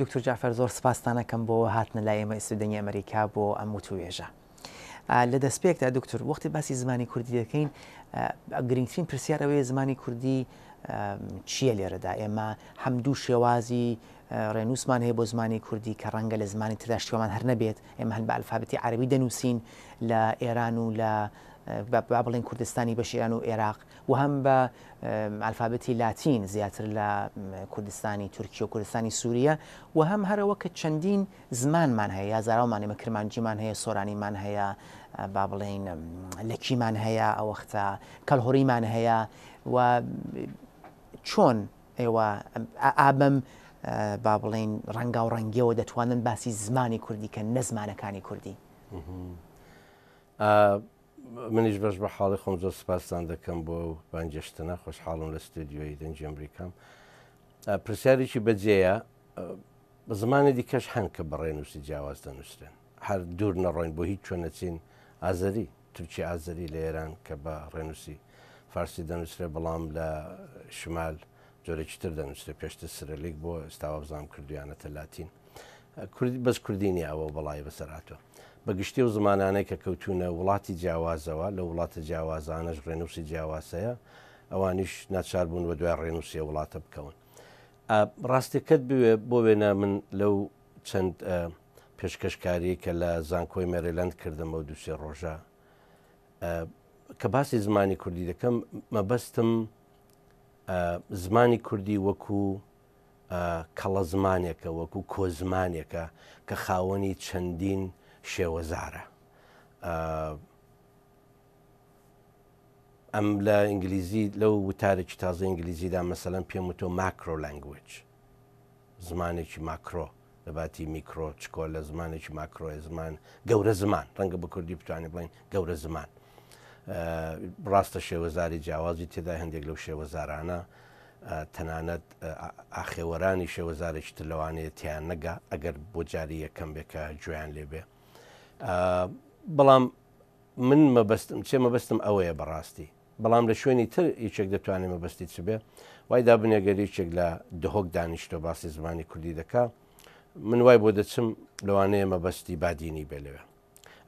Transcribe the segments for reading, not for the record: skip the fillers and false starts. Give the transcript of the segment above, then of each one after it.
دکتۆر جعفەر زۆر سپاستانەکەم بۆ هاتنە لای ئێمە ئیستودیۆنی ئەمریکا بۆ ئەم وتوێژە. لە دەستپێکدا دکتۆر وەختی باسی زمانی کوردی دەکەین گرنگترین پرسیار ئەوەیە زمانی کوردی چییە لێرەدا؟ ئێمە هەمدوو شێوازی ڕێنووسمان هەیە بۆ زمانی کوردی کە ڕەنگە لە زمانی تردا شتێومان هەر نەبێت، ئێمە هەن بە ئەلفابەتی عەرەبی دەنووسین لە ئێران و لە با بڵێن کوردستانی بەشی ئێران و عێراق و هەم بە ئەلفابەتی لاتین زیاتر لە کوردستانی تورکیە و کوردستانی سووریە و هەم هەرەوە کە چەندین زمانمان هەیە، یازاراومان ئێمە کرمانجیمان هەیە، سۆرانیمان هەیە، با بڵێن لەکیمان هەیە، ئەوەختە کەلهۆڕیمان هەیە و چۆن ئێوە ئابم با بڵێن ڕەنگا و ڕەنگیەوە دەتوانن باسی زمانی کوردی کە نەزمانەکانی کوردی. منیش بەش بە حاڵی خۆم زۆر سپاسان دەکەم بۆ بانگەشتنە، خۆشحاڵم لە ستودیۆی دەنجی ئەمریکام. پرسیارێکی بەجێیە بە زمانی دیکەش هەن کە بە ڕێنووسی جیاواز دەنووسێن، هەر دوور نەڕۆین بۆ هیچ چۆن نەچین ئازەری تورکی ئازەری لە ئێران کە بە ڕێنووسی فارسی دەنووسرێ، بەڵام لە شمال جۆرەی تر دەنووسێ پێشتر سرەلیک بۆ ئێستاوە بزانام کردویانەتە لاتین. بەس کوردینی ئەوە بەڵای بەسەراتەوە بەگشتی و زمانانەی کە کەوتونە وڵاتی جیاوازەوە، لە وڵاتە جیاوازانەش ڕێنووسی جیاوازەیە، ئەوانیش ناچار بوون بە دوای ڕێنووسیە وڵاتە بکەون. ڕاستیەکەت بوێ بۆ وێنە من لەو چەند پێشکەشکاری کە لە زانکۆی مێریلەند کردمە و دووسێ ڕۆژە کە باسی زمانی کوردی دەکەم، مەبەستم زمانی کوردی وەکو کەڵە زمانێکە، وەکو کۆزمانێکە کە خاوەنی چەندین شێوەزارە. ئەم لە ئینگلیزی لەو وتارێکی تازە ئینگلیزیدا مەسەلەن پێم وتۆ ماکرۆ لەنگوێج، زمانێکی ماکرۆ لە باتی میکرۆ چکۆ لە زمانێکی ماکرۆی زمان گەورە زمان، ڕەنگە بە کوردی بتوانێت بڵین گەورە زمان. ڕاستە شێوەزاری جیاوازی تێدا هەندێک لەو شێوەزارانە تەنانەت ئاخێوەرانی شێوەزارێکی تر لەوانەیە تیان نەگا ئەگەر بۆ جاری یەکەم بێکە گوێیان لێبێ. بەڵام من مەبەستم ئەوەیە بەڕاستی، بەڵام لە شوێنی تر هیچێک دەتوانێت مەبەستی چ بێ وای دابنێگەریچێک لە دهۆک دانیشتۆ باسی زمانی کوردی دەکا، من وای بۆ دەچم لەوانەیە مەبەستی بادینی بێ لەوێ.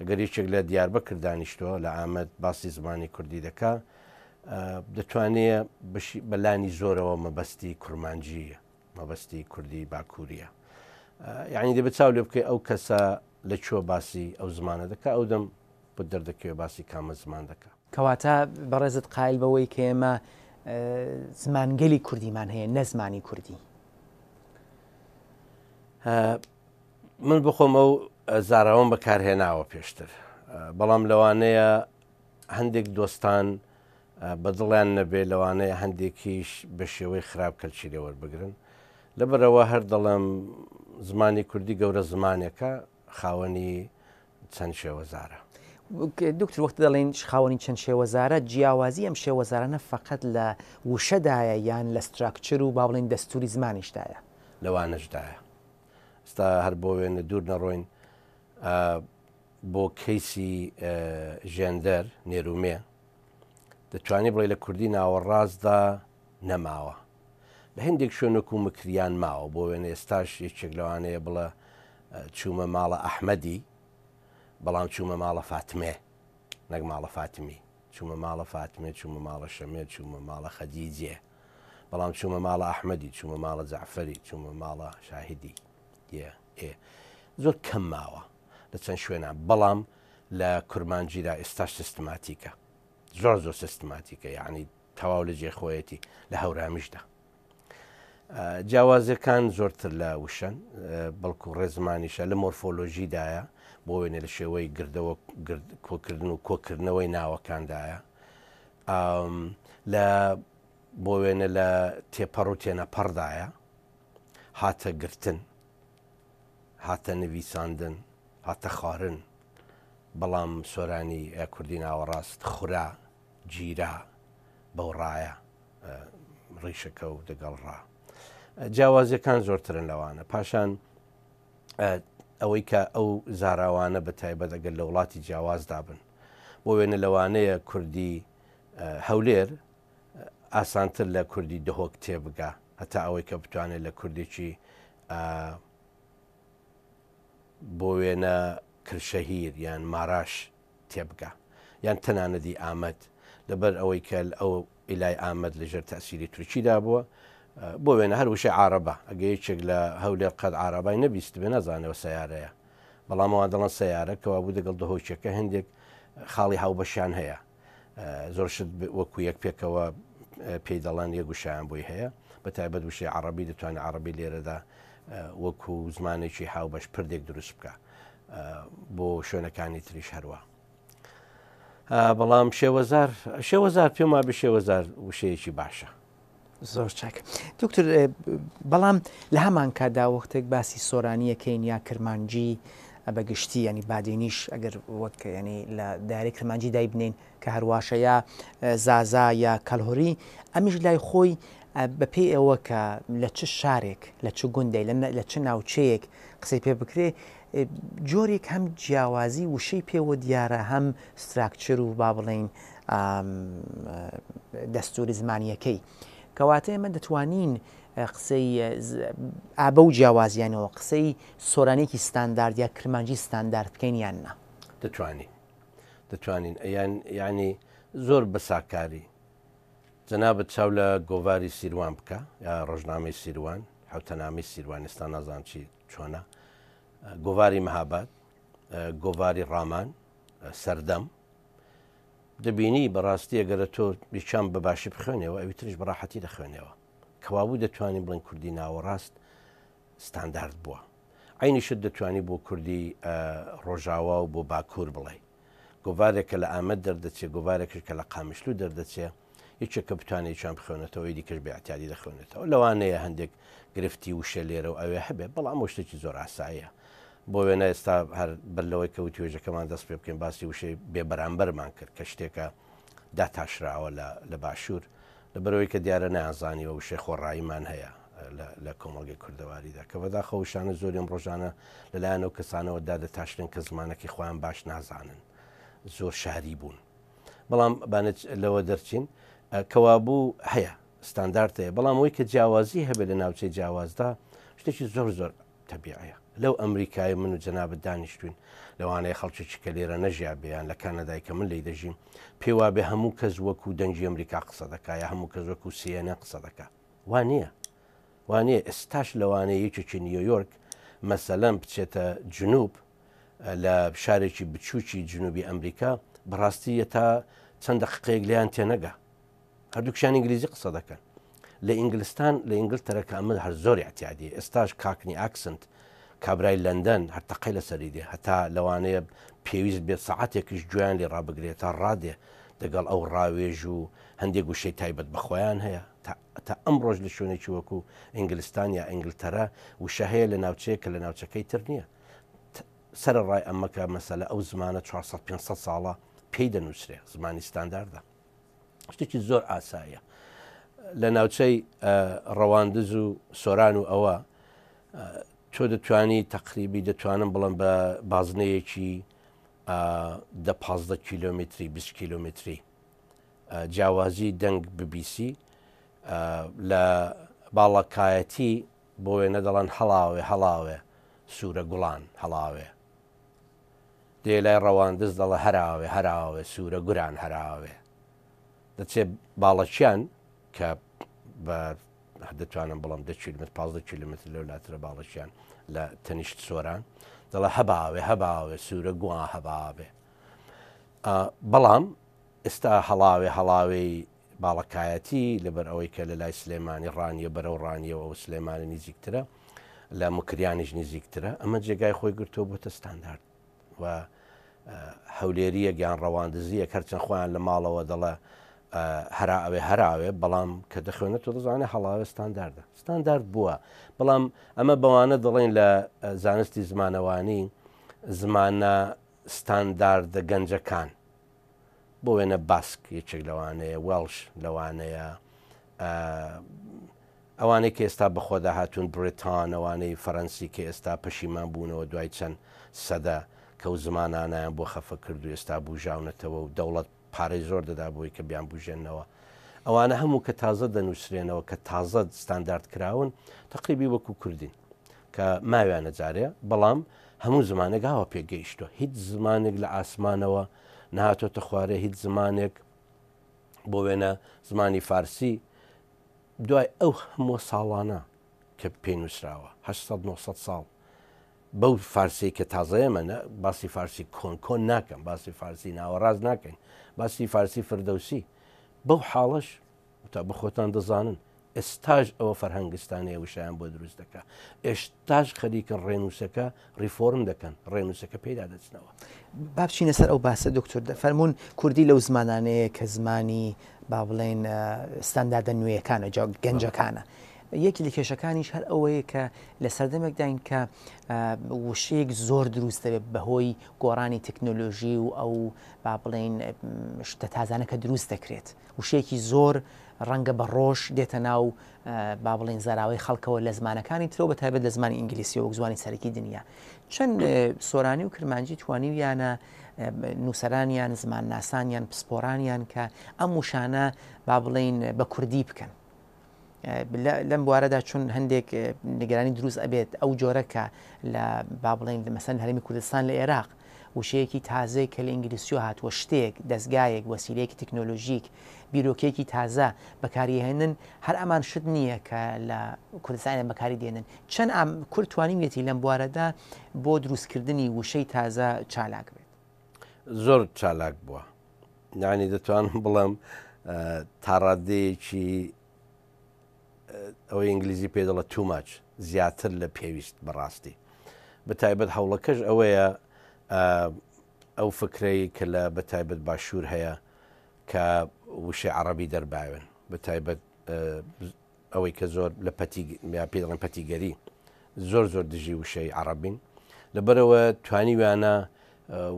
ئەگەر هیچێک لە دیاربەکر دانیشتۆ لە ئامەد باسی زمانی کوردی دەکا، دەتوانێت بەلانی زۆرەوە مەبەستی کورمانجیە، مەبەستی کوردی باکووریە. یعنی دەبێت چاو لێ بکەی ئەو کەسە لە چۆ باسی ئەو زمانە دەکا، ئەو دەم بۆ دەردەکەوێ باسی کامە زمان دەکا. کەواتە بەڕێزت قایل بەوەی کە ئێمە زمانگەلی کوردیمان هەیە نە زمانی کوردی. من بخۆم ئەو زاراوەم بەکارهێناوە پێشتر، بەڵام لەوانەیە هەندێک دۆستان بە دڵیان نەبێ، لەوانەیە هەندێکیش بە شێوەی خراپ کەلچی لێ وەربگرن. لەبەرەوە هەر دەڵێم زمانی کوردی گەورە زمانێکە، خاوەنی چەند شێوەزارە. دکتۆر وەختی دەڵێن خاوەنی چەند شێوەزارە، جیاوازی ئەم شێوەزارانە فەقەت لە وشەدایە یان لە ستراکچەر و با بڵێن دەستوری زمانیشدایە؟ لەوانەشدایە. ئستا هەر بۆ وێنە دوور نەڕۆین بۆ کەیسی ژێندەر نێرومێ دەتوانێت بڵێ لە کوردی ناوەڕاستدا نەماوە، لە هەندێک شوێنێک و مکریان ماوە، بۆ وێنە ئێستاش یەکێک لەوانەیە بڵێ چوومە ماڵە ئەحمەدی بەڵام چوومە ماڵە فاتمێ نەک ماڵە فاتمی، چوومە ماڵە فاتمێ، چوومە ماڵە شەمێ، چوومە ماڵە خەدیجێ، بەڵام چوومە ماڵە ئەحمەدی، چوومە ماڵە جەعفەری، چوومە ماڵە شاهیدی. زۆر کەم ماوە لە چەند شوێنە، بەڵام لە کورمانجیدا ئێستاش سیستماتیکە، زۆر زۆر سیستماتیکە، یعنی تەواو لە جێخۆیەتی لە هەورامیشدا. جیاوازەکان زۆرتر لە وشەن، بەڵکو ڕێزمانیشە لە مۆرفۆلۆژیدایە، بۆ وێنێ لە شێوەی گردەوە کۆکردن و کۆکردنەوەی ناوەکاندایە، لە بۆ وێنە لە تێپەڕ و تێنەپەڕدایە، هاتە گرتن، هاتە نویساندن، هاتە خواردن، بەڵام سۆرانی کوردی ناوەڕاست خورا گیرا بەو ڕایە ڕیشەکە و دەگەڵڕا. جیاوازیەکان زۆرترن لەوانە. پاشان ئەوەی کە ئەو زاراوانە بە تایبەت ئەگەر لە وڵاتی جیاوازدا بن، بۆ وێنە لەوانەیە کوردی هەولێر ئاسانتر لە کوردی دهۆک تێبگا، هەتا ئەوەی کە بتوانێت لە کوردێکی بۆ وێنە کرشەهیر یان ماراش تێبگا یان تەنانەتی ئامەد لەبەر ئەوەی کە ئەو ئیلای ئامەد لەژێر تەسیری تورکیدا بووە بۆ وێنە هەر وشەی عارەبە ئەگە یەکێک لە هەولێر قەت عارەبای نەبیست بێ نەزانەوە سەیارەیە بەڵام ئەوان دەڵەن سەیارە کەوا بوو دەگەڵ دەهۆچەکە هەندێک خاڵی هاوبەشیان هەیە زۆرشت وەکو یەک پێکەوە پێی دەڵان یەگوشیان بۆی هەیە بە تایبەت وشەی عەرەبی دەتوانێت عەرەبی لێرەدا وەکو زمانێکی هاوبەش پردێک دروست بکە بۆ شوێنەکانی تریش هەروە بەڵام شێوەزار پێم وابێ شێوەزار وشەیەکی باشە زۆر چاک دکتۆر بەڵام لە هەمان کادا وەختێک باسی سۆرانیەکەین یا کرمانجی بەگشتی ینی بادێنیش ئەگەر وەک ینی لە دایرەی کرمانجی دای بنین کە هەرواشە یا زازا یا کەلهۆری ئەمیش لای خۆی بەپێی ئەوە کە لە چ شارێک لە چ گوندەی لە چ ناوچەیەک قسەی پێ بکرێ جۆرێک هەم جیاوازی وشەی پێوە دیارە هەم ستراکچر و با بڵێن دەستوری زمانیەکەی کەواتە ئێمە دەتوانین قسەی ئابە و جیاوازیانەوە قسەی سۆرانێکی ستاندارد یا کرمانجی ستاندارد بکەین یان نا دەتوانین یعنی زۆر بەساکاری جەنابەت چاو لە گۆڤاری سیروان بکە یا ڕۆژنامەی سیروان حوتەنامەی سیروان ئێستا نازان چی چۆنە گۆڤاری مەهاباد گۆڤاری ڕامان سەردەم دەبینی بەڕاستی ئەگەرە تۆ بیچام بەباشی بخوێنەوە ئەوی تریش بەڕاحەتی دەخوێنەوە کەوابوو دەتوانین بڵێن کوردی ناوەڕاست ستاندارد بووە عینیشت دەتوانی بۆ کوردی ڕۆژاوا و بۆ باکوور بڵێ گۆڤارێکە لە ئامەد دەردەچێت گۆڤارێکش کە لە قامشلو دەردەچێت یەکێکە بتوانێت چیان بخوێنێتەوە دیکەش بێعتیادی دەخوێنێتەوە لەوانەیە هەندێک گرفتی وشە لێرە و ئەوێ هەبێت بەڵام شتێکی زۆر ئاساییە بۆ وێنە ئێستا هەر بەرلەوەی کە توێژەکەمان دەست پێ بکەین باسی وشەی بێبەرامبەرمان کرد کە شتێکە داتاشراوە لە باشوور لەبەرەوەی کە دیارە نەیانزانیوە وشەی خۆڕاییمان هەیە لە کۆمەڵگەی کوردەواریدا کە بەداخەوشانە زۆریم ڕۆژانە لەلایەنەوە کەسانەوە دادەتاشرن کە زمانەکی خۆیان باش نازانن زۆر شاری بوون بەڵام بانێت لەوە دەرچین کەوابوو هەیە ستانداردەیە بەڵام ئەوەی کە جیاوازی هەبێت لە ناوچەی جیاوازدا شتێکی زۆر تەبیعەیە لەو ئەمریکای من و جەنابەت دانیشتوین لەوانەیە خەڵکێکی کە لێرە نەژیا بێیان لە کانەدای کە من لی دەژیم پێوا بێ هەموو کەس وەکو دەنجی ئەمریکا قسە دەکا یا هەموو کەس وەکو سیێنە قسە دەکا وانە ئێستاش لەوانەیە یەکێکی نیویۆرک مەسەلەن بچێتە جنوب لە شارێکی بچووکی جنوبی ئەمریکا بەڕاستی تا چەند دەقیقەیەک لیان تێنەگا هەردووکشان ئینگلیزی قسە دەکەن لە ئینگلستان لە ئینگلتەرەکە ئەمە هەر زۆری احتیادی ئێستاش کاکنی ئاکسنت کابرای لەندەن هەرتەقی لەسەری دێ هەتا لەوانەیە پێویست بێت سەعاتێکیش گویان لێ ڕابگرێت تا ڕادێ دەگەڵ ئەو ڕاوێژ و هەندێک وشەی تایبەت بەخۆیان هەیە تا ئەم ڕۆژ لە شوێنێکی وەکو ئینگلستان یا ئینگلتەرا وشە هەیە لە ناوچەیە کە لە ناوچەکەی تر نییە سەر ڕای ئەمەکە مەسەلە ئەو زمانە 400-500 ساڵە پێی دەنووسرێ زمانی ستانداردە شتێکی زۆر ئاساییە لە ناوچەی ڕەواندز و سۆران و ئەوە تۆ دەتوانی تەقریبی دەتوانم بڵم بە بازنەیەکی 15 کیلۆمتری 20 کیلۆمتری جیاوازی دەنگ ببیسی لە باڵەکایەتی بۆ وێنە دەڵەن هەڵاوێ سوورە گوڵان هەڵاوێ دێ لای ڕەواندز دەڵە هەراوێ سوورە گوران هەراوێ دەچێت باڵەچیان کە بە دەتوانم بڵم 15 کیلومتر لەولاترە باڵەچیان لە تەنیشت سۆران دەڵە هەباوێ سوورە گوڵان هەباوێ بەڵام ئێستا هەڵاوێی باڵەکایەتی لەبەر ئەوەی کە لە لای سلێمانی ڕانیە بەرەو ڕانیەوە ئەو سلێمانی نزیکترە لە مکریانیش نزیکترە ئەمە جێگای خۆی گرتۆ بۆتە ستاندارد و هەولێریە گیان ڕەواندزیە هەرچەند خۆیان لە ماڵەوە دەڵە هەراوێ بەڵام کە دەخوێنێت و دەزانێت هەڵاوێ ستاندارد بووە بەڵام ئەمە بەوانە دەڵێن لە زانستی زمانەوانی زمانە ستانداردە گەنجەکان بۆ وێنە باسک یەکێک لەوانەیە وێڵش لەوانەیە ئەوانەی کە ئێستا بەخۆدا هاتوون بریتان ئەوانەی فەڕەنسی کە ئێستا پەشیمان بوونەوە دوای چەند سەدە کە و زمانانیان بۆ خەفە کرد و ئێستا بوژاونەتەوە و دەوڵەت پارەی زۆر دەدا بۆی کە بیان بژێنەوە ئەوانە هەموو کە تازە دەنووسرێنەوە کە تازە ستاندارد کراون تقریبی وەکو کوردین کە ماویانە جارێ بەڵام هەموو زمانێک ئاوە پێگەیشتوە هیچ زمانێک لە ئاسمانەوە نهاتۆتە خوارێ هیچ زمانێک بۆ وێنە زمانی فارسی دوای ئەو هەموو ساڵانە کە پێی نووسراوە 800 ساڵ بەو فارسی کە تازەیەمە باسی فارسی کۆن ناکەم باسی فارسی ناوەڕاست ناکەین باسی فارسی فردەوسی بەو حاڵش تا بخۆتان دەزانن ئێستاژ ئەوە فەرهەنگستانی وشیان بۆ دروست دەکە ئێستاژ خەریکن ڕێنووسەکە ریفۆرم دەکەن ڕێنووسەکە پێدا دەچنەوە بابچینە سەر ئەو باسە دکتۆر فەرمونون کوردی لەو زمانانەیە کە زمانی با بڵێن ستانداردە نوێیەکانە گەنجەکانە یەکی لە کێشەکانیش هەر ئەوەیە کە لە سەردەمێکداین کە وشەیەک زۆر دروست دەبێت بەهۆی گۆڕانی تەکنۆلۆژی و ئەو با بڵێن شتە تازانە کە دروست دەکرێت وشەیەکی زۆر ڕەنگە بە ڕۆژ دێتە ناو با بڵێن زاراوەی خەڵکەوە لە زمانەکانی ترەوە بەتایبەت لە زمانی ئینگلیسی وەک زمانی سەرەکی دنیا چەند سۆرانی و کرمانجی توانیویانە نووسەرانیان زمان ناسانیان پسپۆرانیان کە ئەم وشانە با بڵێن بە کوردی بکەن لەم بوارەدا چون هەندێک نیگەرانی دروست ئەبێت ئەو جۆرەکە لە با بڵێن مەسەن هەرێمی کوردستان لە عێراق وشەیەکی تازەی کە لە ئینگلیسیۆ هاتووە شتێک دەستگایەک وەسیلەیەکی تەکنۆلۆژیک بیرۆکێکی تازە بەکاریهێنن هەر ئەمان شت نییە کە لە کوردستان بەکاری دێنن چەند کورد توانیوێتی لەم بوارەدا بۆ دروستکردنی وشەی تازە چالاک بێت زۆر چالاک بووە یعنی دەتوانم بڵم تاڕادەیەکی ئەوەی ئینگلیزی پێ دەڵە توماچ زیاتر لە پێویست بەڕاستی بەتایبەت هەوڵەکەش ئەوەیە ئەو فکرەی کە لە بەتایبەت باشوور هەیە کە وشەی عەرەبی دەرباوێن بەتایبەت ئەوەی کە زۆر لە پێ دەڵێن پەتیگەری زۆر دژی وشەی عەرەبین لەبەرەوە توانیویانە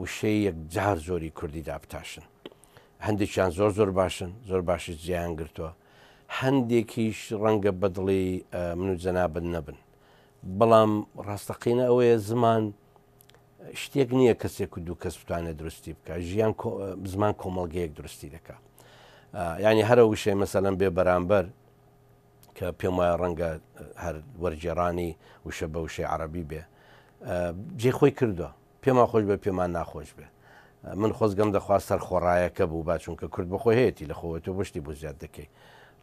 وشەی یەکجار زۆری کوردی دابتاشن هەندێکیان زۆر باشن زۆر باشی جیان گرتووە هەندێکیش ڕەنگە بەدڵی من و جەنابەت نەبن بەڵام ڕاستەقینە ئەوەیە زمان شتێک نییە کەسێک و دوو کەس بتوانێت درستی بکە ژیان زمان کۆمەڵگەیەک درستی دەکا ینی هەرە وشەی مەسەلەن بێ بەرامبەر کە پێم وایە ڕەنگە هەر وەرجێڕانی وشە بە وشەی عەرەبی بێ جێخۆی کردووە پێمان خۆش بێ پێمان ناخۆش بێ من خۆزگەم دەخواست سەر خۆڕایەکە بوو باچونکە کورد بەخۆی هەیەی لە خۆوەتەوە بەشتی بۆ زیاد دەکەی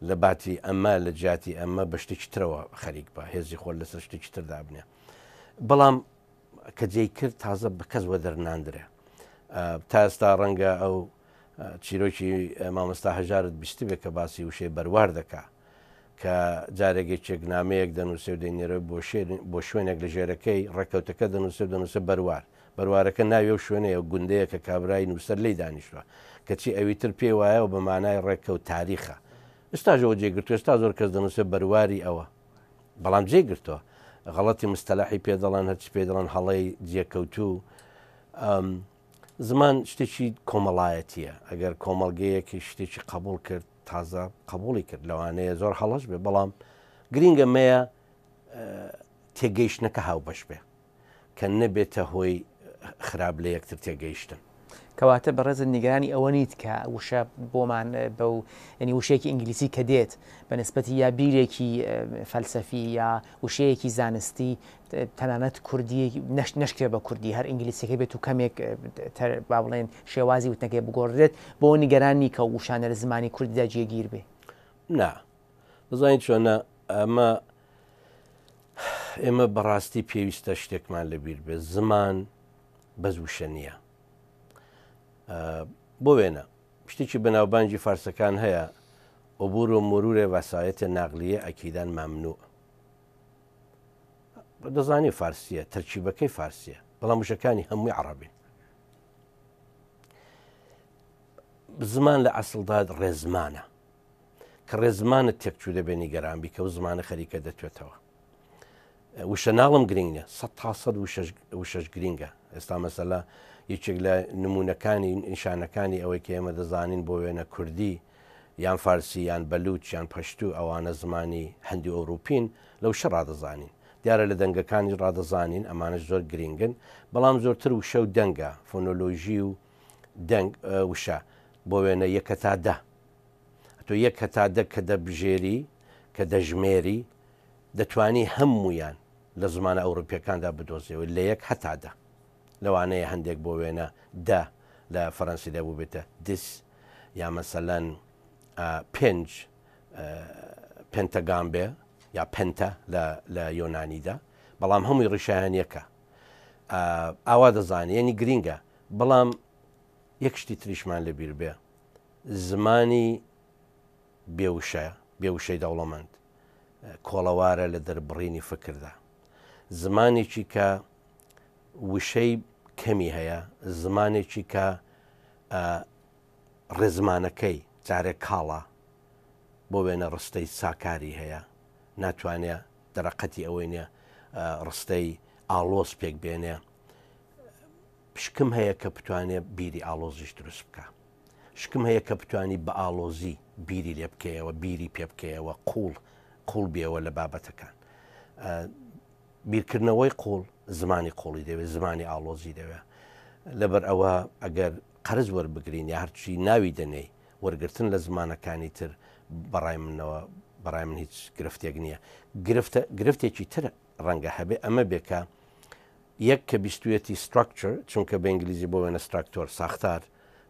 لە باتی ئەمە لە جاتی ئەمە بە شتێکی ترەوە خەریک بە هێزی خۆل لەسەر شتێکی تردا بنێ بەڵام کە جێی کرد تازە بە کەس وە دەرناندرێ تا ئێستا ڕەنگە ئەو چیرۆکی مامۆستا هەژارت بیست بێت کە باسی وشەی بەروار دەکا کە جارێکێک نامەیەک دەنووسێ و دەینێرە بۆ شوێنێک لە ژێرەکەی ڕێکەوتەکە دەنووسە بەروارەکە ناوێ و شوێنەیە گوندەیە کە کابرای نووسەر لی دانیشتوە کەچی ئەوی تر پێ وایە و بە مانای ڕێکەوت تاریخە ئێستاژەوە جێگرتو ئێستا زۆر کەس دەنووسێ بەرواری ئەوە بەڵام جێگرتووە غەڵەتی مستەلاحی پێ دەڵێن هەرچی پێ دەڵێن هەڵەی جێکەوتوو زمان شتێکی کۆمەڵایەتیە ئەگەر کۆمەڵگەیەکی شتێکی قبول کرد تازە قبولی کرد لەوانەیە زۆر هەڵەش بێ بەڵام گرینگە مەیە تێگەیشتنەکە هاو بەش بێ کە نەبێتە هۆی خراپ لە یەکتر تێگەیشتن کەواتە بەڕێزت نیگەرانی ئەوە نیت کە وشە بۆمان بەو ینی وشەیەکی ئینگلیسی کە دێت بە نسبەتی یا بیرێکی فەلسەفی یا وشەیەکی زانستی تەنانەت کوردی نەشکرێ بە کوردی هەر ئینگلیسیەکە بێت و کەمێک با بڵێن شێوازی وتنەکەی بگۆڕێت بۆ نیگەرانی کە وشانە لە زمانی کوردیدا جێگیر بێ نا بزانین چۆنە ئێمە بەڕاستی پێویستە شتێکمان لەبیر بێ زمان بەز وشە نییە بۆ وێنە شتێکی بەناوبانجی فارسەکان هەیە عبور و مرورێ وەسایەتە ناقلیە ئەکیدان مەمنوع دەزانی فارسیە تەرکیبەکەی فارسیە بەڵام وشەکانی هەمووی عەرەبین زمان لە ئەسڵدا ڕێزمانە کە ڕێزمانت تێکچوو دەبێ نیگەرانبی کە و زمانە خەریکە دەتوێتەوە وشە ناڵم گرنگ نیە 100 وشەش گرینگە ئێستا مەسەلا یەکێک لە نمونونەکانی نیشانەکانی ئەوەی کە ئێمە دەزانین بۆ وێنە کوردی یان فارسی یان بەلوچ یان پەشتو ئەوانە زمانی هەندی ئەوروپین لەو شە ڕادەزانین دیارە لە دەنگەکانی ڕادەزانین ئەمانش زۆر گرنگن بەڵام زۆرتر وشە و دەنگە فۆنۆلۆژی و دەنگ وشە بۆ وێنە یەکە تا دە تۆ یەکە تا دە کە دەبژێری کە دەژمێری دەتوانی هەمویان لە زمانە ئەوروپیەکاندا بدۆزیەوە لە یەک هەتادا لەوانەیە هەندێک بۆ وێنە دا لە فەڕەنسیدا بوو بێتە دیس یا مەسەلەن پێنج پێنتەگان بێ یا پێنتە لە یۆنانیدا بەڵام هەمووی ڕیشایان یەکە ئاوا دەزانێ یعنی گرینگە بەڵام یەک شتی تریشمان لەبیر بێ زمانی بێوشەی دەوڵەمەند کۆڵەوارە لە دەربڕینی فکردا زمانێکی کە وشەی کەمی هەیە زمانێکی کە ڕێزمانەکەی جارێک کاڵە بۆ وێنە ڕستەی ساکاری هەیە ناتوانێت دەرەقەتی ئەوەی نیە ڕستەی ئالۆز پێک بێنێ شکم هەیە کە بتوانێت بیری ئالۆزیش دروست بکە شکم هەیە کە بتوانی بە ئالۆزی بیری لێ بکەیەوە بیری پێ بکەیەوە قوڵ بێەوە لە بابەتەکان بیرکردنەوەی قوڵ زمانی قوڵی دەوێت زمانی ئالۆزی دەوێت لەبەر ئەوە ئەگەر قەرز وەربگرین یا هەرچی ناوی دەنێی وەرگرتن لە زمانەکانی تر بەڕای من هیچ گرفتێک نییە گرفتێکی تر ڕەنگە هەبێ ئەمە بێکە یەک کە بیستویەتی ستراکچر چونکە بە ئینگلیزی بۆ وێنە ستراکتۆر ساختار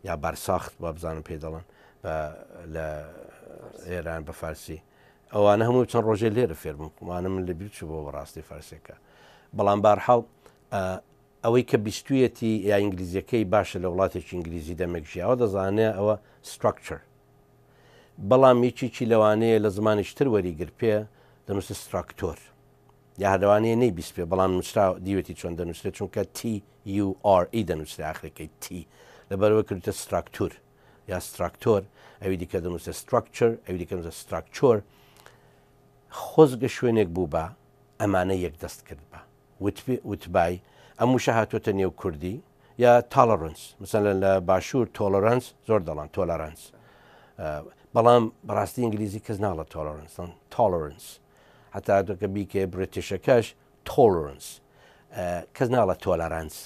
یا بارساخت بە بزانم پێ دەڵن لە ئێران بە فارسی ئەوانە هەموو چەند ڕۆژێ لێرە فێربووم وانە من لەبیر چوو بۆ بەڕاستی فارسیەکە بەڵام بارحاڵ ئەوەی کە بیستویەتی یا ئینگلیزیەکەی باشە لە وڵاتێکی ئینگلیزی دەمێکژیاوە دەزانێت ئەوە ستراکچر بەڵام یەکێکی لەوانەیە لە زمانیشتر وەریگر پێ دەنووسە ستراکتۆر یا هەروانەیە نەی بیست پێ بەڵام نووسرا دیوەتی چۆن دەنووسێت چونکە TURE دەنووسێت ئاخرەکەی تی لەبەرەوە کردوتە ستراکتور یا ستراکتۆر ئەوی دیکە دەنووسە ستراکچر ئەوی دیکە دەنووسە ستراکچۆر خۆزگە شوێنێک بوو بە ئەمانە یەک دەست کرد بە وتبای ئەم وشە هاتوۆتە نێو کوردی یا تاڵەرنس مثلا لە باشوور تۆلەرانس زۆر دەڵان تۆلەرانس بەڵام بەڕاستی ئینگلیزی کەس ناڵە تۆلەرنس هەتا دوکە بیکێ بریتیشەکەش تۆلەرنس کەس ناڵە تۆلەرانس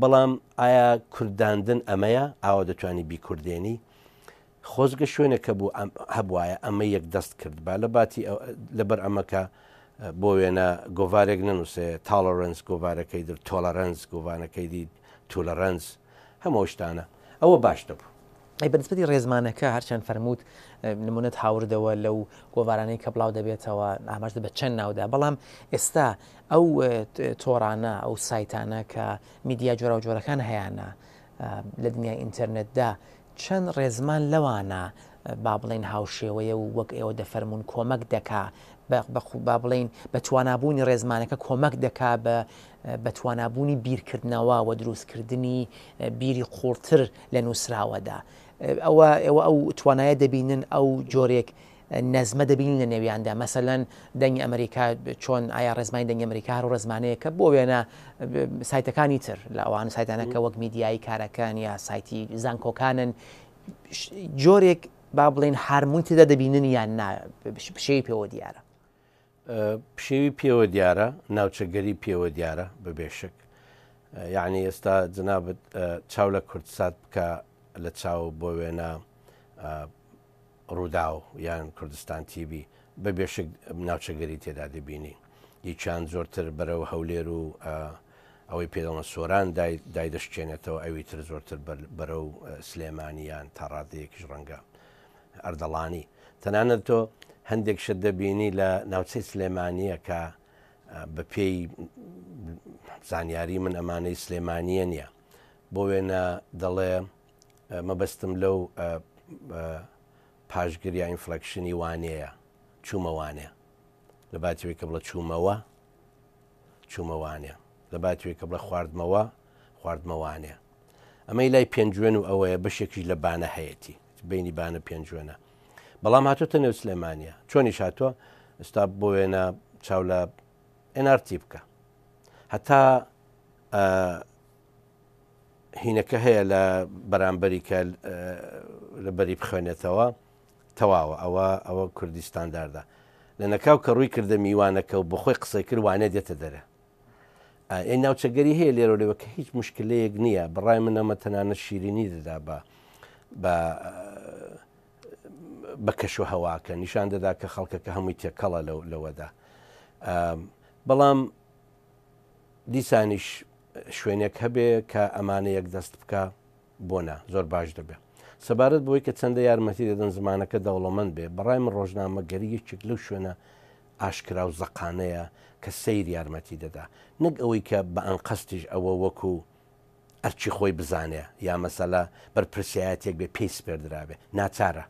بەڵام ئایا کورداندن ئەمەیە ئاوا دەتوانی بیکوردێنی خۆزگە شوێنێکە بوو هەبوایە ئەمە یەک دەست کرد بە لە باتی لەبەر ئەمەکە بۆ وێنە گۆڤارێک نەنووسێ تاڵەرنس گۆڤارەکەی در تۆلەرنس گۆڤانەکەی دی تۆلەرنس هەموو شتانە ئەوە باش دەبوو بەنسبەتی ڕێزمانەکە هەرچەند فەرمووت نمونەت هاوردەوە لەو گۆڤارانەی کە بڵاو دەبێتەوە ئاماژ دەبێت چەند ناودا بەڵام ئێستا ئەو تۆڕانە ئەو سایتانە کە میدیا جۆرە و جۆرەکان هەیەە لە دنیای ئینتەرنێتدا چەند ڕێزمان لەوانە با بڵێن هاوشێوەیە و وەک ئێوە دەفەرمونون کۆمەک دەکا با بڵین بە توانابوونی ڕێزمانەکە کۆمەک دەکا بە توانابوونی بیرکردنەوە و دروستکردنی بیری قوڵتر لە نووسراوەدا ئێوە ئەو توانایە دەبینن ئەو جۆرێک نەزمە دەبینین لە نێویاندا مەسەلەن دەنگی ئەمریکا چۆن ئایا ڕێزمانی دەنگی ئەمریکا هەر و ڕێزمانەیە کە بۆ وێنە سایتەکانی تر لە ئەوان سایتانەکە وەک میدیایی کارەکان یا سایتی زانکۆکانن جۆرێک با بڵێن هارمونی تێدا دەبینن یان پشێوی پێوە دیارە پشێوی پێوە دیارە ناوچەگەری پێوە دیارە بەبێشک یعنی ئێستا جنابەت چاو لە کوردسات بکە لە چاو بۆ وێنە ڕووداو یان کوردستان تیبی بەبێشک ناوچەگەری تێدا دەبینی یەکیان زۆرتر بەرەو هەولێر و ئەوەی پێدەڵە سۆران دایدەشتێنێتەوە ئەوی تر زۆرتر بەرەو سلێمانیان تا ڕادەیەکیش ڕەنگە ئەردەڵانی تەنانەت تۆ هەندێک شت دەبینی لە ناوچەی سلێمانیە کە بە پێی زانیاری من ئەمانەی سلێمانیە نییە بۆ وێنە دەڵێ مەبەستم لەو پاشگریا ئینفلەکشنی وانەیە چوومەوانێ لە باتیەوەی کە بڵە چوومەوانێ لە باتیەوەی کە بڵە خواردمەوانێ ئەمەی لای پێنجوێن و ئەوەیە بەشێکی لە بانە هەیەی بینی بانە پێنجوێنە بەڵام هاتوۆتە نێو سلێمانیە چۆنیش هاتووە ئستا بۆ وێنە چاو لە NRT بکە هەتا هینەکە هەیە لە بەرامبەری کە لە بەری بخوێنێتەوە تەواوە ئەوە کوردستانداردا لە نەکاو کە ڕووی کردە میوانەکە و بە خۆی قسەی کرد وانە دێتە دەرە ئەی ناوچەگەری هەیە لێرە لێوە کە هیچ مشکلەیەک نییە بەڕای من ئەمە تەنانە شیرینی دەدا بە کەش و هەواکە نیشان دەدا کە خەڵکەکە هەمووی تێکەڵە لەوەدا بەڵام دیسانیش شوێنێک هەبێ کە ئەمانە یەک دەست بکە بۆنا زۆر باش دەبێت سەبارەت بۆی کە چەندە یارمەتی دەدەن زمانەکە دەوڵەمەند بێ بەڕای من ڕۆژنامەگەری یەکێک لەو شوێنە ئاشکرا و زەقانەیە کە سەیر یارمەتی دەدا نەک ئەوەی کە بە ئەن قەستیش ئەوە وەکو ئەرچی خۆی بزانێ یا مەسەلا بەرپرسیایەتێک بێ پێی سپێردرابێ ناچارە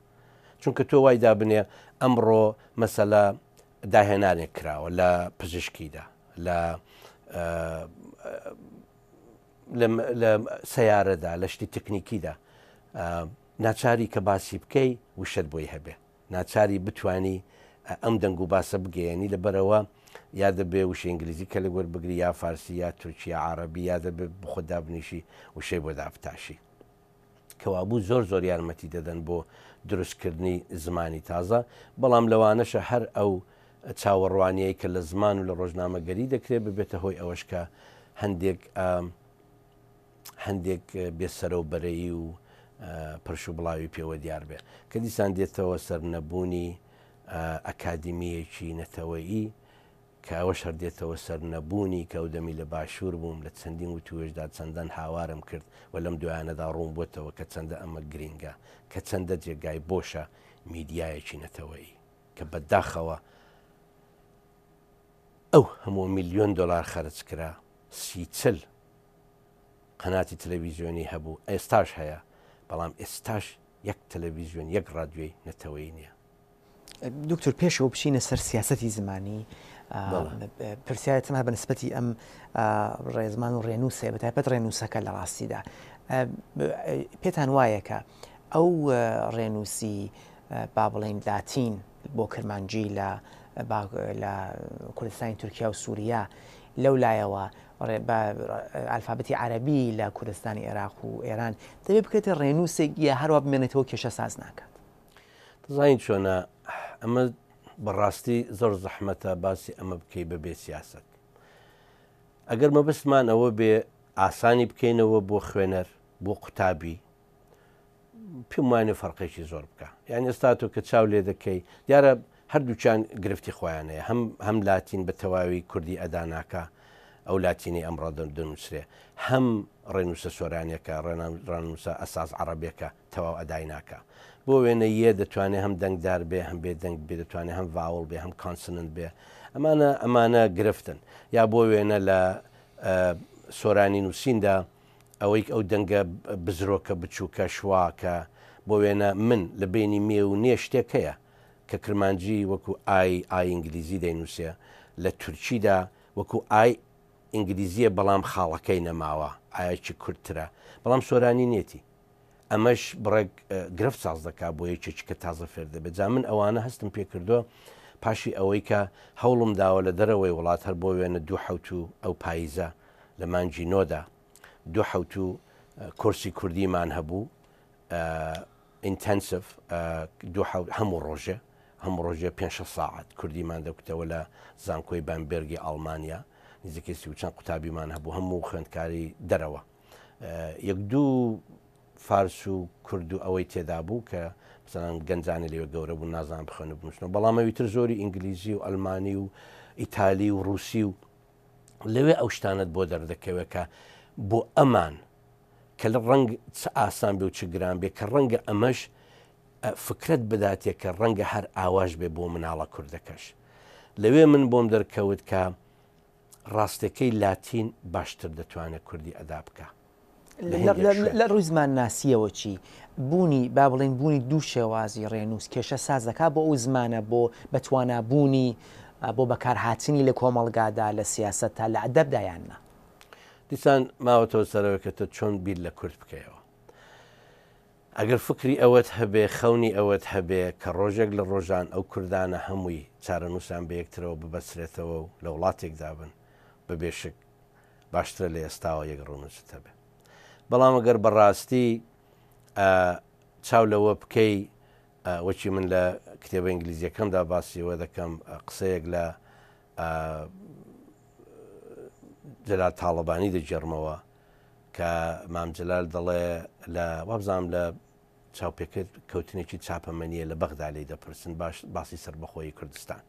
چونکە تۆ وای دابنێ ئەمڕۆ مەسەلا داهێنانێک کراوە لە پزیشکیدا لە سەیارەدا لە شتی تکنیکیدا ناچاری کە باسی بکەی وشت بۆی هەبێ ناچاری بتانی ئەم دەنگ و باسە بگەێنی لەبەرەوە یا دەبێ وشە ئینگلیزی کە لە وەربگری یا فارسی یا تورکیا عربی یا دەبێت بخۆدا بنیشی وشەی بۆ دافتاشی کەوابوو زۆر یارمەتی دەدەن بۆ دروستکردنی زمانی تازە بەڵام لەوانەشە هەر ئەو چاوەڕوانیەی کە لە زمان و لە ڕۆژنامەگەری دەکرێت ببێتە هۆی ئەوەش کە هەندێک بێسەرە و بەرەیی و پرش و بڵاوی پێوە دیار بێ کە دیسان دێتەوە سەر نەبوونی ئەکادمیەکی نەتەوەیی کە ئەوەش هەردێتەوە سەر نەبوونی کەودەمی لە باشوور بووم لە چەندین و توێژدا چەندەن هاوارم کرد و لەم دوایانەدا ڕوون بۆتەوە کە چەندە ئەمە گرینگە کە چەندە جێگای بۆشە میدیایەکی نەتەوەیی کە بەداخەوە ئەو هەموو $1,000,000 خەرج کرا سی40 قەناتی تەلەڤیزیۆنی هەبوو ئێستاش هەیە بەڵام ئێستاش یەک تەلەڤیزیۆن یەک ڕادیۆی نەتەوەی نییە دکتۆر پێشەوە بچینە سەر سیاسەتی زمانی پرسیارەتمە بەنسبەتی ئەم ڕێزمان و ڕێنووسێ بەتایبەت ڕێنووسەکە لە ڕاستیدا پێتان وایەکە ئەو ڕێنووسی با بڵێن لاتین بۆ کرمانجی لە کوردستانی تورکیا و سووریا لەو لایەوە ئالفابەتی عەرەبی لە کوردستانی عێراق و ئێران دەبێت بکرێتە ڕێنووسێک یا هەروە بمێنێتەوە کێشە ساز ناکات دەزانین چۆنە ئەمە بەڕاستی زۆر زەحمەتە باسی ئەمە بکەی بەبێ سیاست ئەگەر مەبەستمان ئەوە بێ ئاسانی بکەینەوە بۆ خوێنەر بۆ قوتابی پێم وانێ فەرقێکی زۆر بکە یعنی ئێستا تۆ کە چاو لێ دەکەی دیارە هەردووچیان گرفتی خۆیانەیە هەم لاتین بە تەواوی کوردی ئەداناکە ئەو لاتینی ئەمڕۆ دەنووسرێ هەم ڕێنووسە سۆرانیەکە ڕێنووسە ئەساس عەرەبیەکە تەواو ئەدای ناکە بۆ وێنە یە دەتوانێت هەم دەنگدار بێ هەم بێ دەنگ بێ دەتوانێت هەم ڤاوڵ بێ هەم کانسننت بێ ئەمانە گرفتن یا بۆ وێنە لە سۆرانی نووسیندا ئەوەی ئەو دەنگە بزرۆکە بچووکە شواکە بۆ وێنە من لە بینی مێ و نێ شتێک هەیە کە کرمانجی وەکو ئای ئینگلیزی دەینووسێ لە تورکیدا وەکو ئای ئینگلیزیە بەڵام خاڵەکەی نەماوە ئایەکی کورتترە بەڵام سۆرانی نێتی ئەمەش بڕێک گرفت ساز دەکا بۆ یەکێکی کە تازە فێر دەبێت جا من ئەوانە هەستم پێ کردووە پاشی ئەوەی کە هەوڵم داوە لە دەرەوەی وڵات هەر بۆ وێنە 2 ئەو پاییزە لە مانجی نۆدا 2 کورسی کوردیمان هەبوو ئینتەنسف هەموو ڕۆژێ 5 ساعت کوردیمان دەکوتەوە لە زانکۆی بامبێرگی ئەڵمانیا نزیکەی 30 قوتابیمان هەبوو هەموو خوێندکاری دەرەوە 1-2 فارس و کورد و ئەوەی تێدا بوو کە مثلەن گەنجانی لێوە گەورە بوو نازان بخوێنە بنووسنەوە بەڵام ئەویتر زۆری ئینگلیزی و ئەلمانی و ئیتالی و رووسی و لەوێ ئەو شتانت بۆ دەردەکەوێت کە بۆ ئەمان کە لە ڕەنگ چ ئاسان بێ و چ گران بێ کە ڕەنگە ئەمەش فکرت بداتێ کە ڕەنگە هەر ئاواش بێ بۆ مناڵە کوردەکەش لەوێ من بۆم دەرکەوت کە ڕاستەکەی لاتین باشتر دەتوانێت کوردی ئەدا بکە لە ڕووی زمان ناسیەوە چی بوونی با بڵێن بوونی دوو شێوازی ڕێنووس کێشە ساز دەکات بۆ ئەو زمانە بۆ بەتوانابوونی بۆ بەکارهاتنی لە کۆمەڵگادا لە سیاسەتتا لە ئەدەبدایاننا دیسان ماوەتەوە سەرەوەکە تۆ چۆن بیر لە کورد بکەیەوە ئەگەر فکری ئەوەت هەبێ خەونی ئەوەت هەبێ کە ڕۆژێک لە ڕۆژان ئەو کوردانە هەمووی چارەنووسان بە یەکترەوە ببەسرێتەوە و لە وڵاتێکدا بن بەبێشک باشترە لە ئێستاوە یەک ڕوونووسێت هەبێ بەڵام ئەگەر بەڕاستی چاو لەوە بکەی وەچی من لە کتێبە ئینگلیزیەکەمدا باسیەوە دەکەم قسەیەک لە جەلال تاڵەبانی دەجێڕمەوە کە مام جەلال دەڵێ لە وابزانام لە چاوپێکرد کەوتنێکی چاپەمەنیە لە بەغدا لێی دەپرسن باسی سەربەخۆیی کوردستان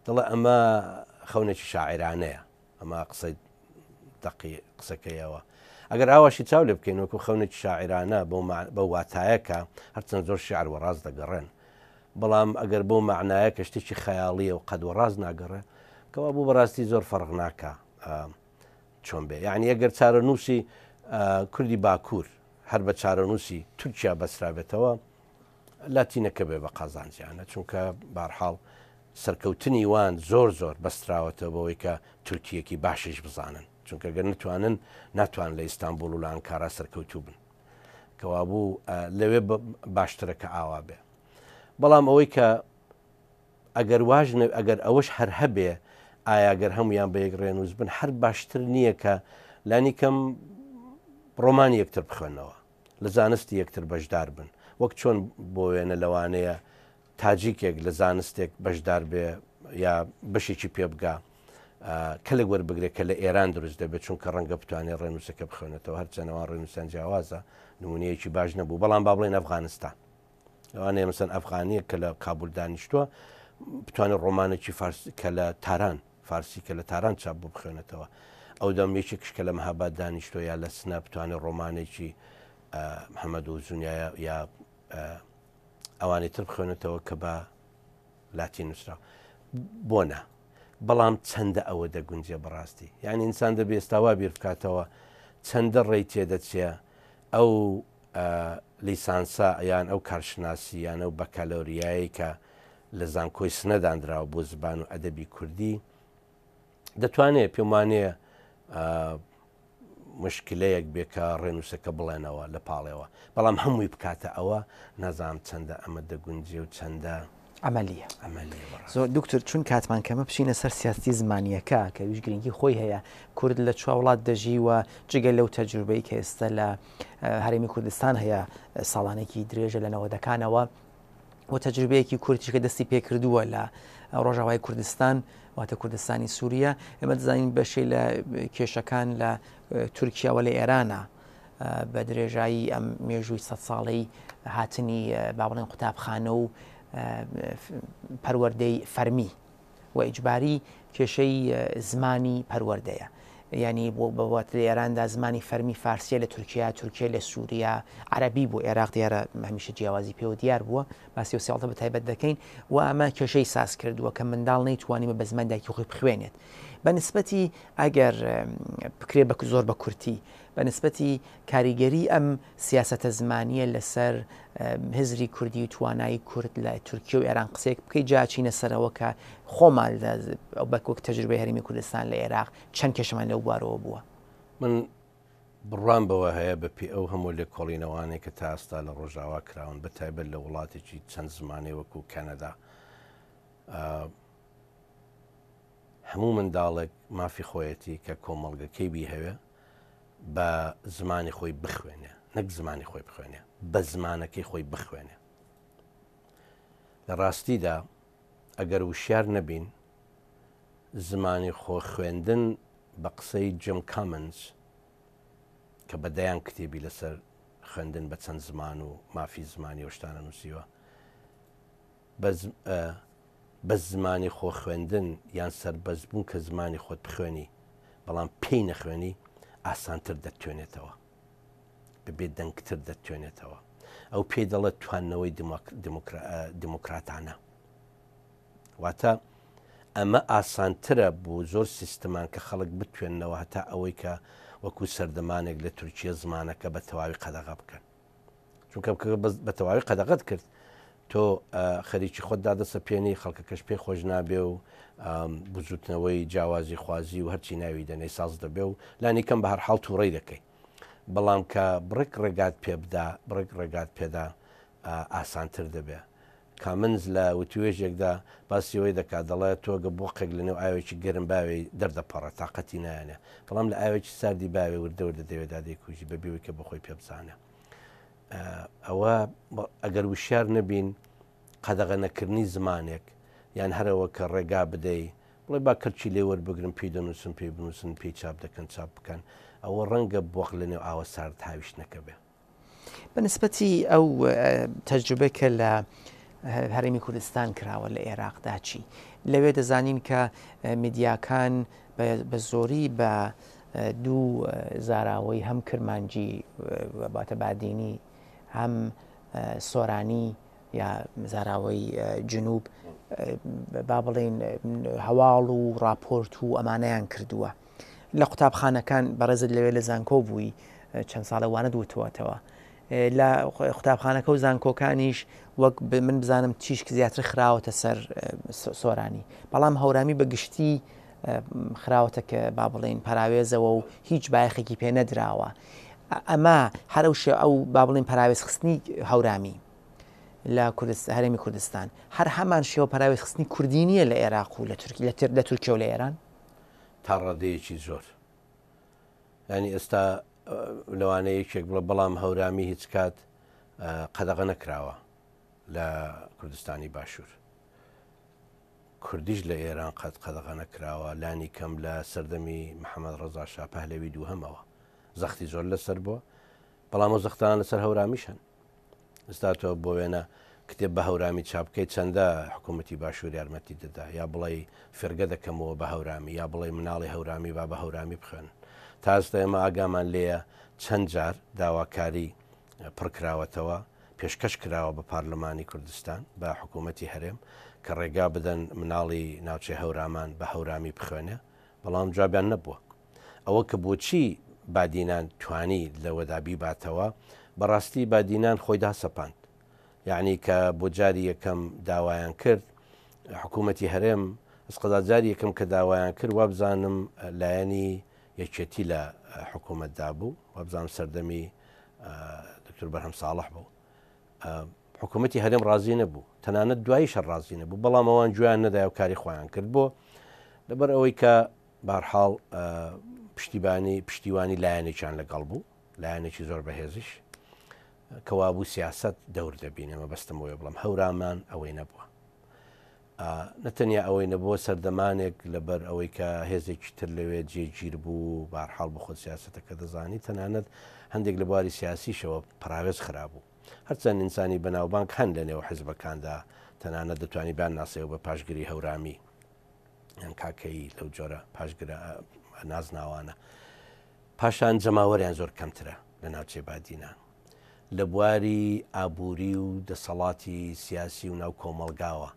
دەڵێ ئەمە خەونێکی شاعرانەیە ئەمە قسەی دقی قسەکەیەوە ئەگەر ئاواشی چاو لێ بکەین وەکو خەونێکی شاعرانە بە واتایەکە هەرچەند زۆر شعر وەڕاز دەگەڕێن بەڵام ئەگەر بۆ معنایە کە شتێکی خەیاڵیە و قەد وەڕاز ناگەڕێ کەوا بوو بەڕاستی زۆر فەرق ناکە چۆن بێ یعنی ئەگەر چارەنووسی کوردی باکوور هەر بە چارەنووسی تورکیا بەسرابێتەوە لاتینەکە بێ بە قازانجیانە چونکە بارحاڵ سەرکەوتنی وان زۆر بەستراوەتەوە بەوەی کە تورکیەکی باشیش بزانن چونکە گەر ناتوان لە ئیستانبول و لە ئەنکارا سەرکەوتوو بن کەوا بوو لەوێ باشترەکە ئاوا بێ بەڵام ئەوەی کە ئەگەر ئەوەش هەر هەبێ ئایاگەر هەمویان بە یەک ڕێنووس بن هەر باشتر نییە کە لانی کەم ڕۆمانی یەکتر بخوێنەوە لە زانستی یەکتر بەشدار بن وەک چۆن بۆ وێنە لەوانەیە تاجیکێک لە زانستێک بەشدار بێ یا بەشێکی پێ بگا کەلێک وەربگرێت کە لە ئێران دروست دەبێت چونکە ڕەنگە بتوانێت ڕێنووسەکە بخوێنێتەوە هەرچەنەوە ڕێنووسان جیاوازە نمونەیەکی باش نەبوو بەڵام با بڵێن ئەفغانستان ئەوانەیە مەسەن ئەفغانیە کە لە کابول دانیشتووە بتوانێت ڕۆمانێکی کە لە تاران فارسی کە لە تاران چاپ بۆ بخوێنێتەوە ئەو دەمێکی کشکە لە مەهاباد دانیشتۆ یا لە سنە بتوانێت ڕۆمانێکی محەممەد و زونیایە یا ئەوانەی تر بخوێنێتەوە کە بە لاتی نووسرا بۆنە بەڵام چەندە ئەوە دەگونجێ بەڕاستی یعنی ئینسان دەبێ ئێستاوا بیر بکاتەوە چەندە ڕێی تێدەچێ ئەو لیسانسا یان ئەو کارشناسی یان ئەو بەکالۆریایی کە لە زانکۆی سنەدانراوە بۆ زبان و ئەدەبی کوردی دەتوانێت پێمانەیە مشکلەیەک بێکە ڕێنووسەکە بڵێنەوە لە پاڵێەوە بەڵام هەمووی بکاتە ئەوە نازانم چەندە ئەمە دەگونجێ و چەندە ئەمەلیە زۆر دکتور چون کاتمان کەمە بچینە سەر سیاستی زمانیەکە کە ویش گرنگی خۆی هەیە کورد لە چوار وڵات دەژیوە جگە لەو تەجروبەی کە ئێستا لە هەرێمی کوردستان هەیە ساڵانێکی درێژە لە نەوەدەکانەوە و تەجروبەیەکی کوردیش کە دەستی پێکردووە لە ڕۆژاوای کوردستان واتە کوردستانی سووریا ئێمە دەزانین بەشەی لە کێشەکان لە تورکیاوە لە ئێرانە بە درێژایی ئەم مێژووی 100 ساڵەی هاتنی با بڵێن قوتابخانە و پەروەردەی فەرمی و ئیجباری کێشەی زمانی پەروەردەیە ینی بۆ بەوات لە ئێراندا زمانی فەرمی فارسیە لە تورکیا لە سووریا عەرەبی بۆ عێراق دیارە هەمیشە جیاوازی پێوە دیار بووە باسی سیاڵتە بە تایبەت دەکەین و ئەمە کێشەی ساز کردووە کە منداڵ نەیتوانیمە بە زمان دایکی خۆی بخوێنێت بە نسبەتی ئەگەر بکرێ بە زۆر بە کورتی بە نسبەتی کاریگەری ئەم سیاسەتە زمانیە لەسەر هزری کوردی و توانایی کورد لە تورکیا و ئێران قسێک بکەی جاچینە سەرەوە کە خۆمان بەکۆک تەجروبەی هەرێمی کوردستان لە عێراق چەند کێشەمان لەو بوارەوە بووە من بڕام بەوە هەیە بەپی ئەو هەموو لێ کۆڵینەوانێک کە تا ئێستا لە ڕۆژاوا کراون بە تایبەت لە وڵاتێکی چەند زمانێ وەکو کەنەدا هەموو منداڵێک مافی خۆیەتی کە کۆمەڵگەکەی بی هەوێ بە زمانی خۆی بخوێنێ نەک زمانی خۆی بخوێنێ بە زمانەکەی خۆی بخوێنێ لە ڕاستیدا ئەگەر وشیار نەبین زمانی خۆ خوێندن بە قسەی جیم کامنز کە بەدەیان کتێبی لەسەر خوێندن بە چەند زمان و مافی زمانی وشتانە نووسیوە بە زمانی خۆ خوێندن یان سەربەزبوون کە زمانی خۆت بخوێنی بەڵام پێی نەخوێنی ئاسانتر دەتوێنێتەوە بەبێ دەنگتر دەتوێنێتەوە ئەو پێی دەڵێت تواننەوەی دیموکراتانە واتە ئەمە ئاسانترە بۆ زۆر سیستەمان کە خەڵک بتوێنەوە هەتا ئەوەی کە وەکو سەردەمانێک لە تورکیا زمانەکە بە تەواوی قەدەغە بکەن چونکە بە تەواوی قەدەغەت کرد تۆ خەریکی خۆتدا دەسە پێێنی خەڵکەکەش پێی خۆش نابێ و بزوتنەوەی جیاوازی خوازی و هەرچی ناوی دەنەی ساز دەبێ و لانی کەم بە هەر حاڵ تووڕێی دەکەی بەڵام کە بڕێک ڕێگات پێ بدا بڕێک ڕێگات پێدا ئاسانتر دەبێ کامنز لە وتوێژێکدا باسیەوەی دەکات دەڵێت تۆگە بۆقێک لە نێو ئاوێکی گەرم باوێ دەردەپەڕە تااقەتی نایانێ بەڵام لە ئاوێکی ساردی باوێ وردەوردە دەوێت دادەیکوژی بەبێەوەی کە بەخۆی پێ بزانە ئەوە ئەگەر وشیار نەبین قەدەغە نەکردنی زمانێک یان هەرەوە کە ڕێگا بدەی بڵێ با کەرچی لێ وەربگرن پێی دەنووسن پێی بنووسن پێی چاپ دەکەن چاپ بکەن ئەوە ڕەنگە بۆق لە نێو ئاوە سارد هاویشتەکە بێ بەنسبەتی ئەو تەجروبە کە لە هەرێمی کوردستان کراوە لە عێراقدا چی لەوێ دەزانین کە میدیاکان بە زۆری بە دوو زاراوەی هەم کرمانجی باتە بادینی هەم سۆرانی یا زاراوەی جنوب با بڵێن هەواڵ و راپۆرت و ئەمانەیان کردووە لە قوتابخانەکان بەڕێزت لەوێ لە زانکۆ بووی چەند ساڵەوانە دووتوەتەوە لە قوتابخانەکە و زانکۆکانیش وەک من بزانم تیشک زیاتر خراوەتە سەر سۆرانی بەڵام هەورامی بە گشتی خراوەتە کە با بڵێن پاراوێزەوە و هیچ بایەخێکی پێ نەدراوە ئەمە هەرەوشێ ئەو با بڵێن پاراوێزخستنی هەورامی لە هەرێمی کوردستان هەر هەمان شێوە پاراوێزخستنی کوردی نییە لە عێراق و لە تورکیە و لە ئێران تا ڕادەیەکی زۆر ینی ئێستا لەوانەیە یەکێک بڵە بەڵام هەورامی هیچ کات قەدەغە نەکراوە لە کوردستانی باشوور کوردیش لە ئێران قەت قەدەغە نەکراوە لانی کەم لە سەردەمی محەممەد ڕەزا شا پەهلەوی دوو هەمەوە زەختی زۆر لەسەر بووە بەڵام و زەختان لەسەر هەورامیشن ئێستاتەوە بۆ وێنە کتێب بە هەورامی چاپکەی چەندە حکوومەتی باشوور یارمەتی دەدا یا بڵێ فرگە دەکەمەوە بە هەورامی یا بڵێ مناڵی هەورامی با بە هەورامی بخوێن تا ئێستا ئێمە ئاگامان لێیە چەند جار داواکاری پڕکراوەتەوە پێشکەش کراوە بە پارلەمانی کوردستان بە حکوومەتی هەرێم کە ڕێگا بدەن مناڵی ناوچەی هەورامان بە هەورامی بخوێنێ بەڵام جوابیان نەبووە ئەوە کە بۆچی بادینان توانی لەوەدا بیباتەوە بەڕاستی بادینان خۆی داسەپاند یعنی کە بۆ جاری یەکەم داوایان کرد حکوومەتی هەرێم ئەسقەدا جاری یەکەم کە داوایان کرد وابزانم لایەنی یەکێتی لە حکوومەتدا بوو وابزانم سەردەمی دکتۆر بەرهەم ساڵح بوو حکوومەتی هەرێم ڕازی نەبوو تەنانەت دواییشە ڕازی نەبوو بەڵام ئەوان گویان نەدای و کاری خۆیان کرد بۆ لەبەر ئەوەی کە بەرحاڵ پشتیوانی لایەنێکیان لەگەڵ بوو لایەنێکی زۆر بەهێزیش کەوابوو سیاست دەور دەبینەمە بەستمەوەی بڵم هەورامان ئەوەی نەبووە نەتەنیا ئەوەی نەبووە سەردەمانێک لەبەر ئەوەی کە هێزێکی تر لەوێ جێگیر بوو بارحاڵ بخۆ سیاستەکە دەزانی تەنانەت هەندێک لە بواری سیاسیشەوە پراوێز خراببوو هەرچەند ئینسانی بەناوبانک هەند لە نێو حیزبەکاندا تەنانەت دەتوانی بیان ناسەوە بە پاشگیری هەورامی یان کاکەی لەو جۆرە پاشگرە نازناوانە پاشان جەماوەریان زۆر کەمترە لە ناوچێ بادینان لە بواری ئابووری و دەسەڵاتی سیاسی و ناو کۆمەڵگاوە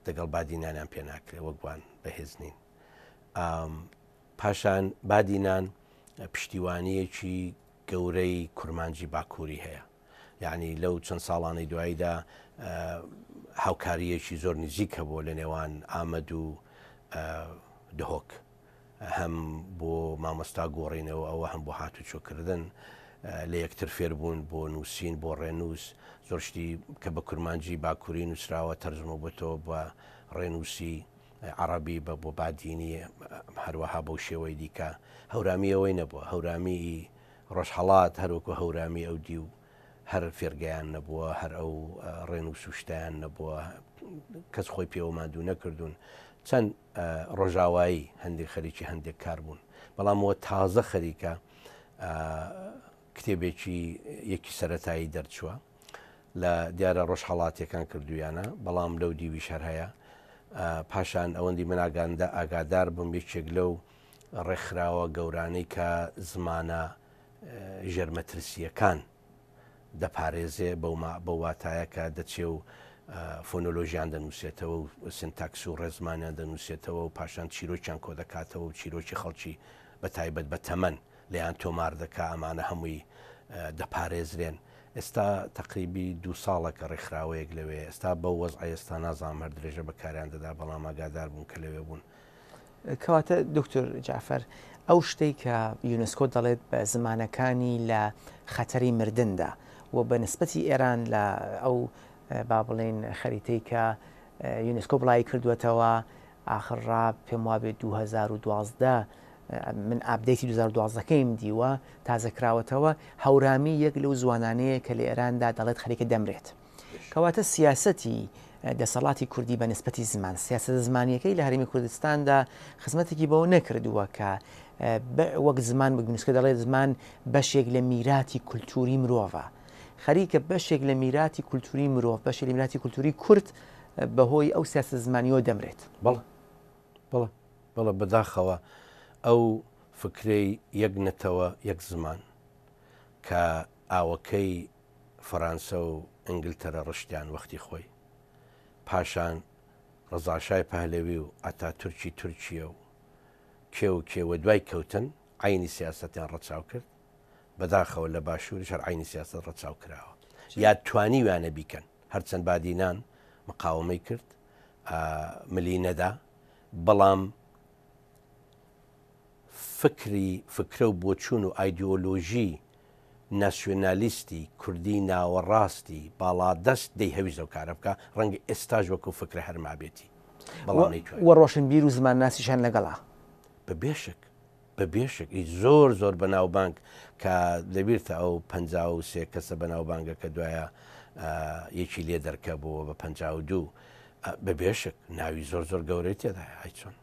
دەگەڵ بادینانیان پێ ناکرێت وەکوان بەهێز نین پاشان بادینان پشتیوانیەکی گەورەی کورمانجی باکووری هەیە یعنی لەو چەند ساڵانەی دواییدا هاوکاریەکی زۆر نزیکە بۆ لە نێوان ئامەد و دهۆک هەم بۆ مامۆستا گۆڕینەوە ئەوە هەم بۆ هاتوچۆکردن لە یەکتر فێربوون بۆ نووسین بۆ ڕێنووس زۆر شتی کە بە کورمانجی باکووری نووسراوە تەرجمە بۆتەوە بە ڕێنووسی عەرەبی بە بۆ بادینی هەروەها بەو شێوەی دیکە هەورامی ئەوەی نەبووە هەورامی ڕۆژهەڵات هەروەکو هەورامی ئەو دی و هەر فێرگەیان نەبووە هەر ئەو ڕێنووس و شتیان نەبووە کەس خۆی پێوە مادوو نەکردوون چەند ڕۆژاوایی هەندێک خەریکی هەندێک کار بوون بەڵام ئەوە تازە خەریکە کتێبێکی یەکی سەرەتایی دەرچووە لە دیارە ڕۆژهەڵاتیەکان کردویانە بەڵام لەو دیوی شەر هەیە پاشان ئەوەندی من ئاگادار بم یەکێک لەو ڕێکخراوە گەورانەی کە زمانە ژێرمەترسیەکان دەپارێزێ بە واتایە کە دەچێ و فۆنۆلۆژیان دەنووسێتەوە و سنتاکس و ڕێزمانیان دەنووسێتەوە و پاشان چیرۆکیان کۆ دەکاتەوە و چیرۆکی خەڵکی بە تایبەت بە تەمەن لەیان تۆمار دەکا ئەمانە هەمووی دەپارێزرێن ئێستا تقریبی 2 ساڵەکە ڕێکخراوەیەک لەوێ ئێستا بە وەزع ئێستا نازانم هەر درێژە بەکاریان دەدا بەڵام ئاگادار بوون کە لەوێ بوون کەواتە دکتۆر جعفەر ئەو شتەی کە یونسکۆ دەڵێت بە زمانەکانی لە خەتەری مردندا و بە نسبەتی ئێران لە ئەو با بڵێن خەریتەی کە یونسکۆ بڵای کردوێتەوە ئاخرڕا پێم وابێت 2012 من ئابدەیتی 2012کەیم دیوە تازەکراوەتەوە هەورامی یەک لەو زوانانەیە کە لە ئێراندا دەڵێت خەریکە دەمرێت کەواتە سیاسەتی دەسەڵاتی کوردی بە نسبەتی زمان سیاسەت زمانیەکەی لە هەرێمی کوردستاندا خزمەتێکی بەوە نەکردووە کە وەک زمان بە یونسکۆ دەڵێت زمان بەشێک لە میراتی کولتوری مرۆڤە خەریکە بەشێک لە میراتی کولتوری مرۆڤ بەشێک لە میراتی کولتوری کورد بەهۆی ئەو سیاسە زمانیەوە دەمرێت. بەڵە بەداخەوە ئەو فکرەی یەک نەتەوە یەک زمان کە ئاوەکەی فەرانسە و ئینگلتەرە ڕشتیان وەختی خۆی پاشان ڕزاشای پەهلەوی و ئەتا تورکی تورکیە و کێوە دوای کەوتن عینی سیاستیان ڕەچاو کرد بەداخەوە لە باشووریش هەر عینی سیاست ڕەچاو کراوە یا توانی وانە بیکەن هەرچەند بادینان مقاومەی کرد ملی نەدا بەڵام فکرە و بۆچوون و ئایدۆلۆژی ناسیۆنالیستی کوردی ناوەڕاستی باڵادەست دەی هەویست ئەو کارە بکە ڕەنگە ئێستاژ وەکو فکرە هەرمابێتی وە ڕۆشنبیر و زمان ناسیشان لەگەڵا بەبێشک زۆر بەناوبانگ کە دەبیرتە ئەو 53 کەسە بەناوبانگە کە دوایە یەکی لێ دەرکەبەوە بە 52 بەبێشک ناوی زۆر گەورەی تێدا چۆن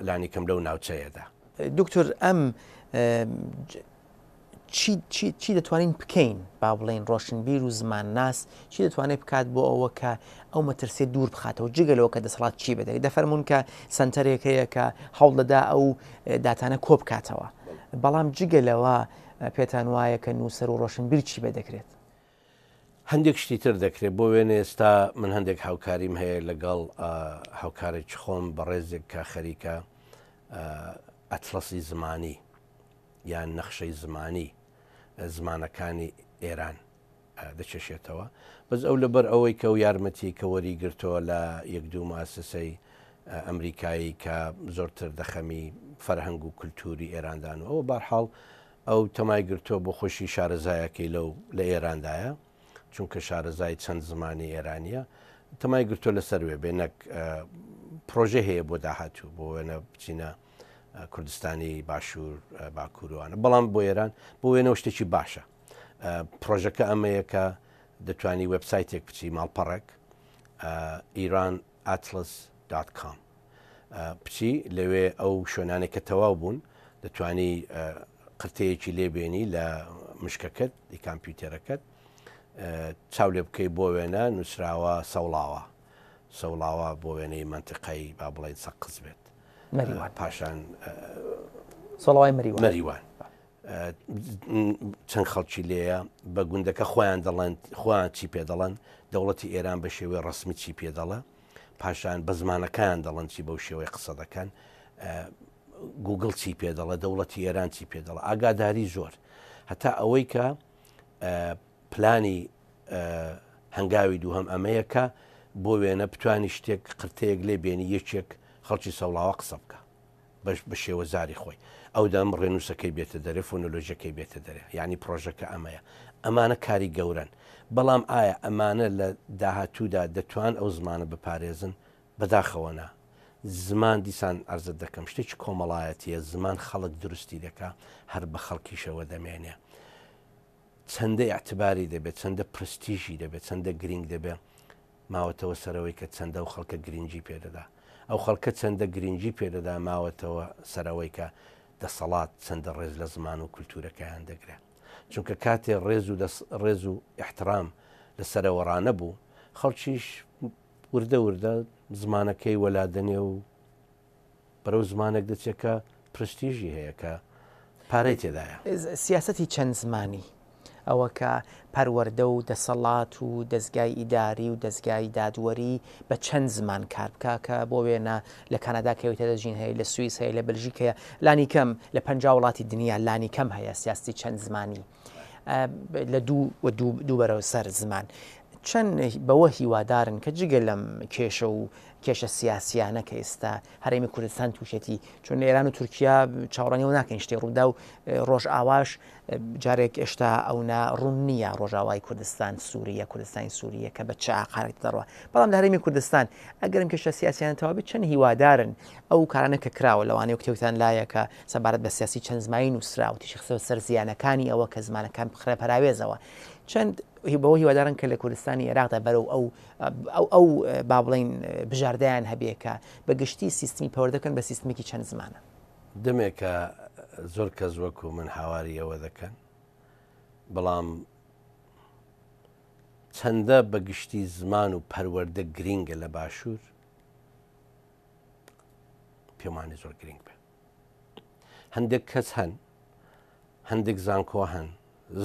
لانی کەم لەو ناوچەیەدا. دکتۆر ئەم چی دەتوانین بکەین با بڵێن ڕۆشنبیر و زمان ناس چی دەتوانێت بکات بۆ ئەوە کە ئەو مەترسێ دوور بخاتەوە جگەلەوە کە دەسەڵات چی بدەێت دەفەرمونون کە سنتەرێکەیە کە هەوڵ دەدا ئەو داتانە کۆ بکاتەوە بەڵام جگەلەوە پێتان وایە کە نووسەر و ڕۆشنبیر چی بێ دەکرێت هەندێک شتی تر دەکرێت بۆ وێنێ ئێستا من هەندێک هاوکاریم هەیە لەگەڵ هاوکارێکی خۆم بە ڕێزێک کە خەریکە ئەتلەسی زمانی یان نەخشەی زمانی زمانەکانی ئێران دەچێشێتەوە بەس ئەو لەبەر ئەوەی کە و یارمەتی کە وەریگرتەوە لە یەک دوو مؤسسەی ئەمریکایی کە زۆرتر دەخەمی فەرهەنگ و کولتوری ئێراندان و ئەوە بەرحاڵ ئەو تەمای گرتووە بۆ خۆشی شارەزایەکەی لە ئێراندایە چونکە شارەزای چەند زمانی ئێرانیە تەمای گرتووە لەسەروێ بێنەک پرۆژه هەیە بۆ داهاتوو بۆ وێنە بچینە کوردستانی باشوور باکوورەوانە بەڵام بۆ ئێران بۆ وێنەوە شتێکی باشە پرۆژەکە ئەمەیە کە دەتوانی وبسایتێک بچی ماڵپەڕێک iranatlas.com بچی لەوێ ئەو شوێنانێک کە تەواو بوون دەتوانی قرتەیەکی لێبێنی لە مشکەکەت ی کامپیوتەرەکەت چاو لێ بکەی بۆ وێنە نووسراوە سەوڵاوە بۆ وێنەی منتیقەی با بڵێن سەقز بێت پاشان سەڵاوی مەریوان چەند خەڵکی لێیە بە گوندەکە خۆیان دەڵێن خۆیان چی پێ دەڵێن دەوڵەتی ئێران بە شێوەی ڕسمی چی پێ دەڵێ پاشان بە زمانەکان دەڵێن چی بەو شێوەی قسە دەکەن گوگل چی پێ دەڵێ دەوڵەتی ئێران چی پێ دەڵێ ئاگاداری زۆر هەتا ئەوەی کە پلانی هەنگاوی دووهەم ئەمەیە کە بۆ وێنە بتوانی شتێک قرتەیەک لێ بێنی یەکێک خەڵکی سەوڵاوە قسە بکە بە شێوە زاری خۆی ئەو دەم ڕێنووسەکەی بێتە دەرێ فۆنۆلۆژیەکەی بێتە دەرێ ینی پرۆژەکە ئەمەیە ئەمانە کاری گەورن بەڵام ئایا ئەمانە لە داهاتوودا دەتوان ئەو زمانە بپارێزن بەداخەوەنا زمان دیسان ئەرزت دەکەم شتێکی کۆمەڵایەتیە زمان خەڵک دروستی دەکا هەر بە خەڵکیشەوە دەمێنێ چەندە اعتباری دەبێت چەندە پرستیژی دەبێت چەندە گرنگ دەبێت ماوەتەوە سەرەوەی کە چەندە و خەڵکە گرنگی پێدەدا ئەو خەڵکە چەندە گرنگی پێدەدا ماوەتەوە سەرەوەی کە دەسەڵات چەندە ڕێز لە زمان و کولتورەکەیان دەگرێت چونکە کاتێ ڕێز و احترام لە سەرەوەڕانە بوو خەڵکیش وردە زمانەکەی وەلادەنێ و بەرەو زمانێک دەچێکە پرستیژی هەیە کە پارەی تێدایە سیاسەتی چەند زمانی ئەوە کە پەروەردە و دەسەڵات و دەستگای ئیداری و دەستگای دادوەری بە چەند زمان کار بکە کە بۆ وێنە لە کەنەدا کەوتە دەژین هەیە لە سوئیس هەیە لە بلژیکەیە لانی کەم لە 50 وڵاتی دنیا لانی کەم هەیە سیاستی چەند زمانی لە دوو بەرەو سەر زمان چەند بەوە هیوادارن کە جگە لەم کێشە و کێشە سیاسیانە کە ئێستا هەرێمی کوردستان تووشێتی چون ئێران و تورکیا چاوەڕانیەوە ناکەین شتێ ڕوودا و ڕۆژ ئاواش جارێک ئێشتا ئەونا ڕوون نییە ڕۆژاوای کوردستان سووریە کوردستانی سووریە کە بە چ ئاقارێک دەڕوە بەڵام لە هەرێمی کوردستان ئەگەرم کێشە سیاسیانەوە بێت چەند هیوادارن ئەو کارانە کە کراوە لەوانەیە کتێوتان لایە کە سەبارەت بە سیاسی چەند زمانی نووسرا و تیشخسە سەر زیانەکانی ئەوە کە زمانەکان بخرە پەراوێزەوە چەند بەوە هیوادارن کە لە کوردستانی عێراقدا بەرەو ئەو با بڵێن بژاردەیان هەبێ کە بە گشتی سیستمی پەروەردەکەن بە سیستمێکی چەند زمانە دەمێکە زۆر کەس وەکو من هاواری ئەوە دەکەن بەڵام چەندە بە گشتی زمان و پەروەردە گرینگە لە باشوور پێمانێ زۆر گرنگ بێ. هەندێک کەس هەن، هەندێک زانکۆ هەن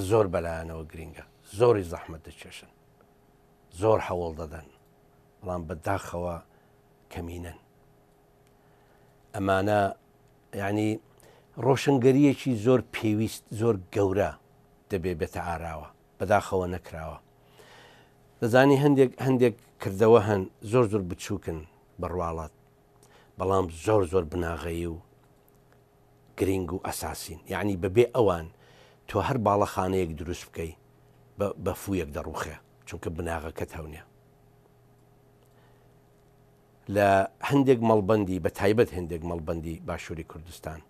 زۆر بەلایەنەوە گرینگە، زۆری زەحمەت دەچێشن، زۆر هەوڵ دەدەن، بەڵام بەداخەوە کەمینەن. ئەمانە یعنی ڕۆشنگەریەکی زۆر پێویست، زۆر گەورە دەبێ بێتە ئاراوە، بەداخەوە نەکراوە. دەزانی هەندێک کردەوە هەن زۆر زۆر بچووکن بڕواڵات، بەڵام زۆر زۆر بناغەیی و گرنگ و ئەساسین. یعنی بەبێ ئەوان تۆ هەر باڵەخانەیەک دروست بکەی بە فوویەک دەڕوخێ، چونکە بناغەکەت هەونێ. لە هەندێک مەڵبەندی بە تایبەت هەندێک مەڵبەندی باشووری کوردستان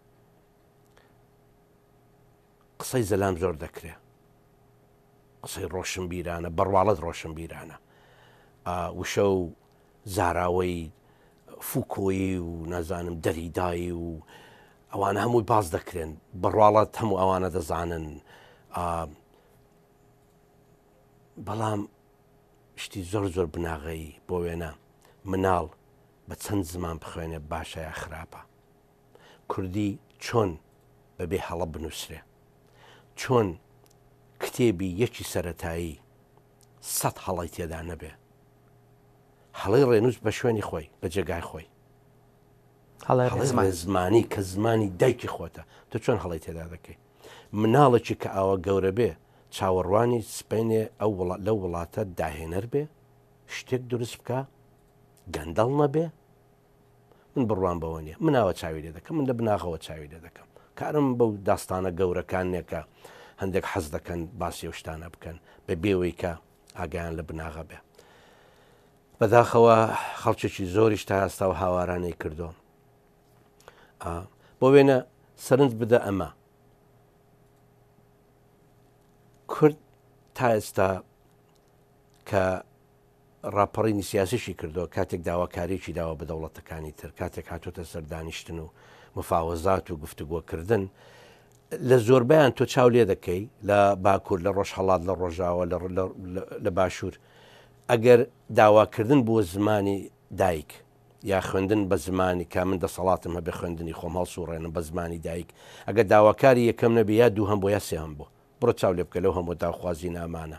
قسەی زەلام زۆر دەکرێ، قسەی ڕۆشنبیرانە، بەڕواڵەت ڕۆشنبیرانە، وشە و زاراوەی فوکۆیی و نازانم دەریدایی و ئەوانە هەمووی باز دەکرێن، بەڕواڵەت هەموو ئەوانە دەزانن. بەڵام شتی زۆر زۆر بناغەیی بۆ وێنە مناڵ بە چەند زمان بخوێنێ باشە یا خراپە، کوردی چۆن بەبێ هەڵە بنووسرێ، چۆن کتێبی یەکی سەرەتایی 100 هەڵی تێدا نەبێ، هەڵەی ڕێنووس بە شوێنی خۆی بە جێگای خۆی، هەڵی زمانی کە زمانی دایکی خۆتە، تۆ چۆن هەڵی تێدا دەکەی؟ مناڵێکی کە ئاوە گەورە بێ چاوەڕوانی سپێنێ لەو وڵاتە داهێنەر بێ، شتێک دروست بکە، گەندەڵ نەبێ. من بڕوان بەوە نییە، مناوە چاوی لێ دەکەم، من لە بناغەوە چاوی لێ دەکەم. کارم بەو داستانە گەورەکانێکە هەندێک حەز دەکەن باسی ئەو شتانە بکەن بە بێوەی کە ئاگایان لە بناغە بێ. بەداخەوە خەڵکێکی زۆریش تا ئێستا و هاوارانەی کردو. بۆ وێنە سەرنج بدە ئەمە کورد تا ئێستا کە ڕاپەڕینی سیاسیشی کردەوە، کاتێک داواکاریی داوە بە دەوڵەتەکانی تر، کاتێک هاتوۆتە سەردانیشتن و مفاوەزات و گفتوگۆکردن، لە زۆربیان تۆ چاو لێ دەکەی لە باکوور، لە ڕۆژهەڵات، لە ڕۆژاوە، لە باشوور، ئەگەر داواکردن بۆ زمانی دایک یا خوێندن بە زمانی کا من دەسەڵاتم هەبێ خوێندنی خۆم هەڵسوڕێنم بە زمانی دایک، ئەگەر داواکاری یەکەم نەبێ یا دوو هەم بۆ یا سێ هەم بۆ، بڕۆ چاو لێ بکە لەو هەموو داخوازی نامانە.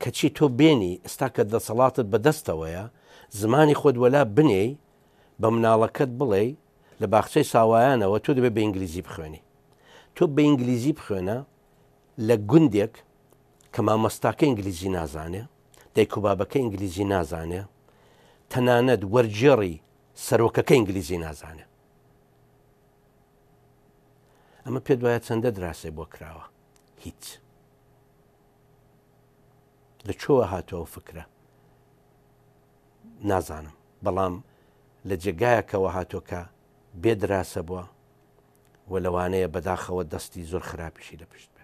کەچی تۆ بێنی ئێستا کە دەسەڵاتت بەدەستەوەیە زمانی خۆت وەلا بنێی بە مناڵەکەت بڵێ لە باخچەی ساوایانەوە تۆ دەبێت بە ئینگلیزی بخوێنی، تۆ بە ئینگلیزی بخوێنە لە گوندێک کە مامۆستاکە ئینگلیزی نازانێ، دایک و بابەکە ئینگلیزی نازانێ، تەنانەت وەرجێڕی سەرۆکەکە ئینگلیزی نازانێ. ئەمە پێ دوایە چەندە دراسێ بۆ کراوە؟ هیچ. لە چۆوە هاتووە فکرە نازانم، بەڵام لە جێگایەکەوە هاتووکە بێدراسە بووە و لەوانەیە بەداخەوە دەستی زۆر خراپیشی لە پشت بێ.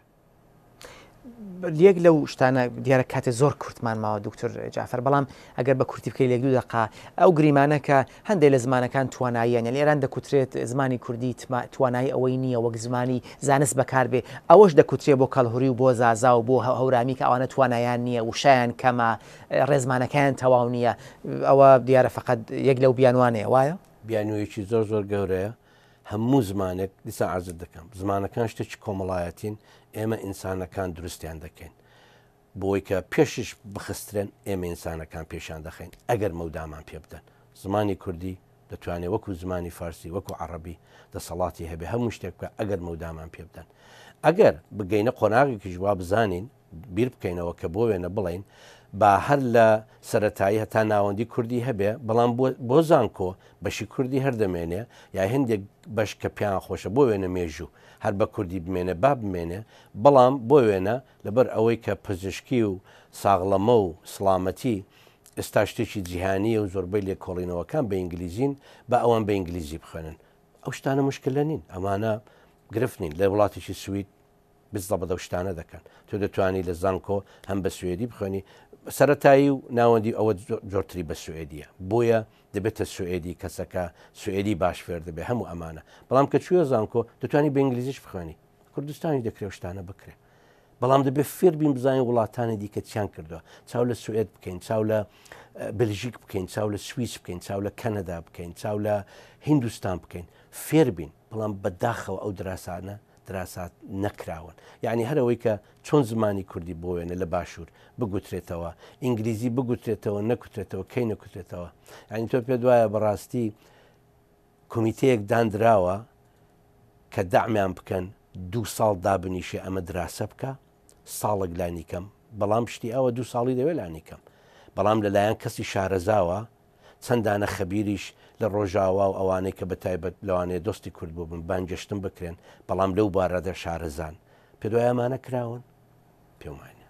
یەک لەو شتانە دیارە کاتێ زۆر کورتمان ماوە دکتۆر جعفەر، بەڵام ئەگەر بە کورتی بکەی لێک دوو دقا ئەو گریمانە کە هەندێک لە زمانەکان تواناییانە لێران دەکوترێت زمانی کوردی توانایی ئەوەی نییە وەک زمانی زانست بەکار بێ، ئەوەش دەکوترێت بۆ کەڵهوری و بۆ زازا و بۆ هەورامی کە ئەوانە توانایان نییە و شایان کەمە، ڕێزمانەکەیان تەواو نییە. ئەوە دیارە فقط یەک لەو بیانوانەیە، وایە؟ بیانوویەکی زۆر زۆر گەورەیە. هەموو زمانێک دیسا عەرزت دەکەم زمانەکان شتێکی کۆمەڵایەتین، ئێمە ئینسانەکان دروستیان دەکەین بۆی کە پێشش بخسترێن، ئێمە ئینسانەکان پێشان دەخین ئەگەر مەودامان پێ بدەن. زمانی کوردی دەتوانێت وەکو زمانی فارسی وەکو عەرەبی دەسەڵاتی هەبێ هەموو شتێک بکە ئەگەر مەودامان پێ بدەن. ئەگەر بگەینە قۆناغێکی جووا بزانین بیر بکەینەوە کە بۆ وێنە بڵین با هەر لە سەرەتایی هەتا ناوەندی کوردی هەبێ، بەڵام بۆ زانکۆ بەشی کوردی هەردەمێنێ یا هەندێک بەش کە پیان خۆشە بۆ وێنە مێژوو هەر بە کوردی بمێنێ با بمێنێ، بەڵام بۆ وێنە لەبەر ئەوەی کە پزیشکی و ساغڵەمە و سڵامەتی ئێستا شتێکی جیهانیە و زۆربەی لێکۆڵینەوەکان بە ئینگلیزین با ئەوان بە ئینگلیزی بخوێنن. ئەو شتانە مشکلە نین، ئەمانە گرفت نین. لە وڵاتێکی سوید بزدە بەدە شتانە دەکەن، تۆ دەتوانی لە زانکۆ هەم بە سوێدی بخوێنی، سەرەتایی و ناوەندی ئەوە جۆرتری بە سوێدیە، بۆیە دەبێتە سوێدی کەسەکە سوێدی باش فێر دەبێ هەموو ئەمانە. بەڵام کە چووە زانکۆ دەتوانی بە ئینگلیزیش بخوێنی، کوردستانی دەکرێ شتانە بکرێ بەڵام دەبێت فێر بین بزانین وڵاتانی دیکە چیان کردووە چاو لە سوئێد بکەین چاو لە بلژیک بکەین چاو لە سوئیس بکەین چاو لە کەنەدا بکەین چاو لە هیندستان بکەین فێر بین بەڵام بەداخەوە ئەو دراسانە دراسات نەکراون یعنی هەرەوەی کە چۆن زمانی کوردی بۆ وێنە لە باشوور بگوترێتەوە ئینگلیزی بگوترێتەوە نەکوترێتەوە کەی نەکوترێتەوە ینی تۆ پێ دوایە بەڕاستی کۆمیتەیەک دانراوە کە داعمیان بکەن 2 ساڵ دابنیشێ ئەمە دراسە بکە ساڵێک لانی کەم بەڵام شتی ئەوە 2 ساڵی دەوێت لانی کەم بەڵام لەلایەن کەسی شارەزاوە چەندانە خەبیریش لە ڕۆژاوا و ئەوانەی کە بەتایبەت لەوانەیە دۆستی کورد بوو بن بانگەشتن بکرێن بەڵام لەو بارەدە شارەزان پێ دوای ئەمانە کراون پێمانە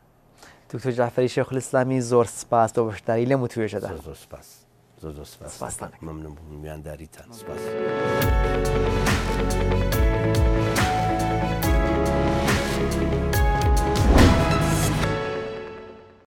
دکتۆر جعفەری شێخولئیسلامی زۆر سپاس بۆ بەشداری لەم توێژەدا زۆر سپاس زۆر سپاس سپاسان مەمنون بووم میانداریتان سپاس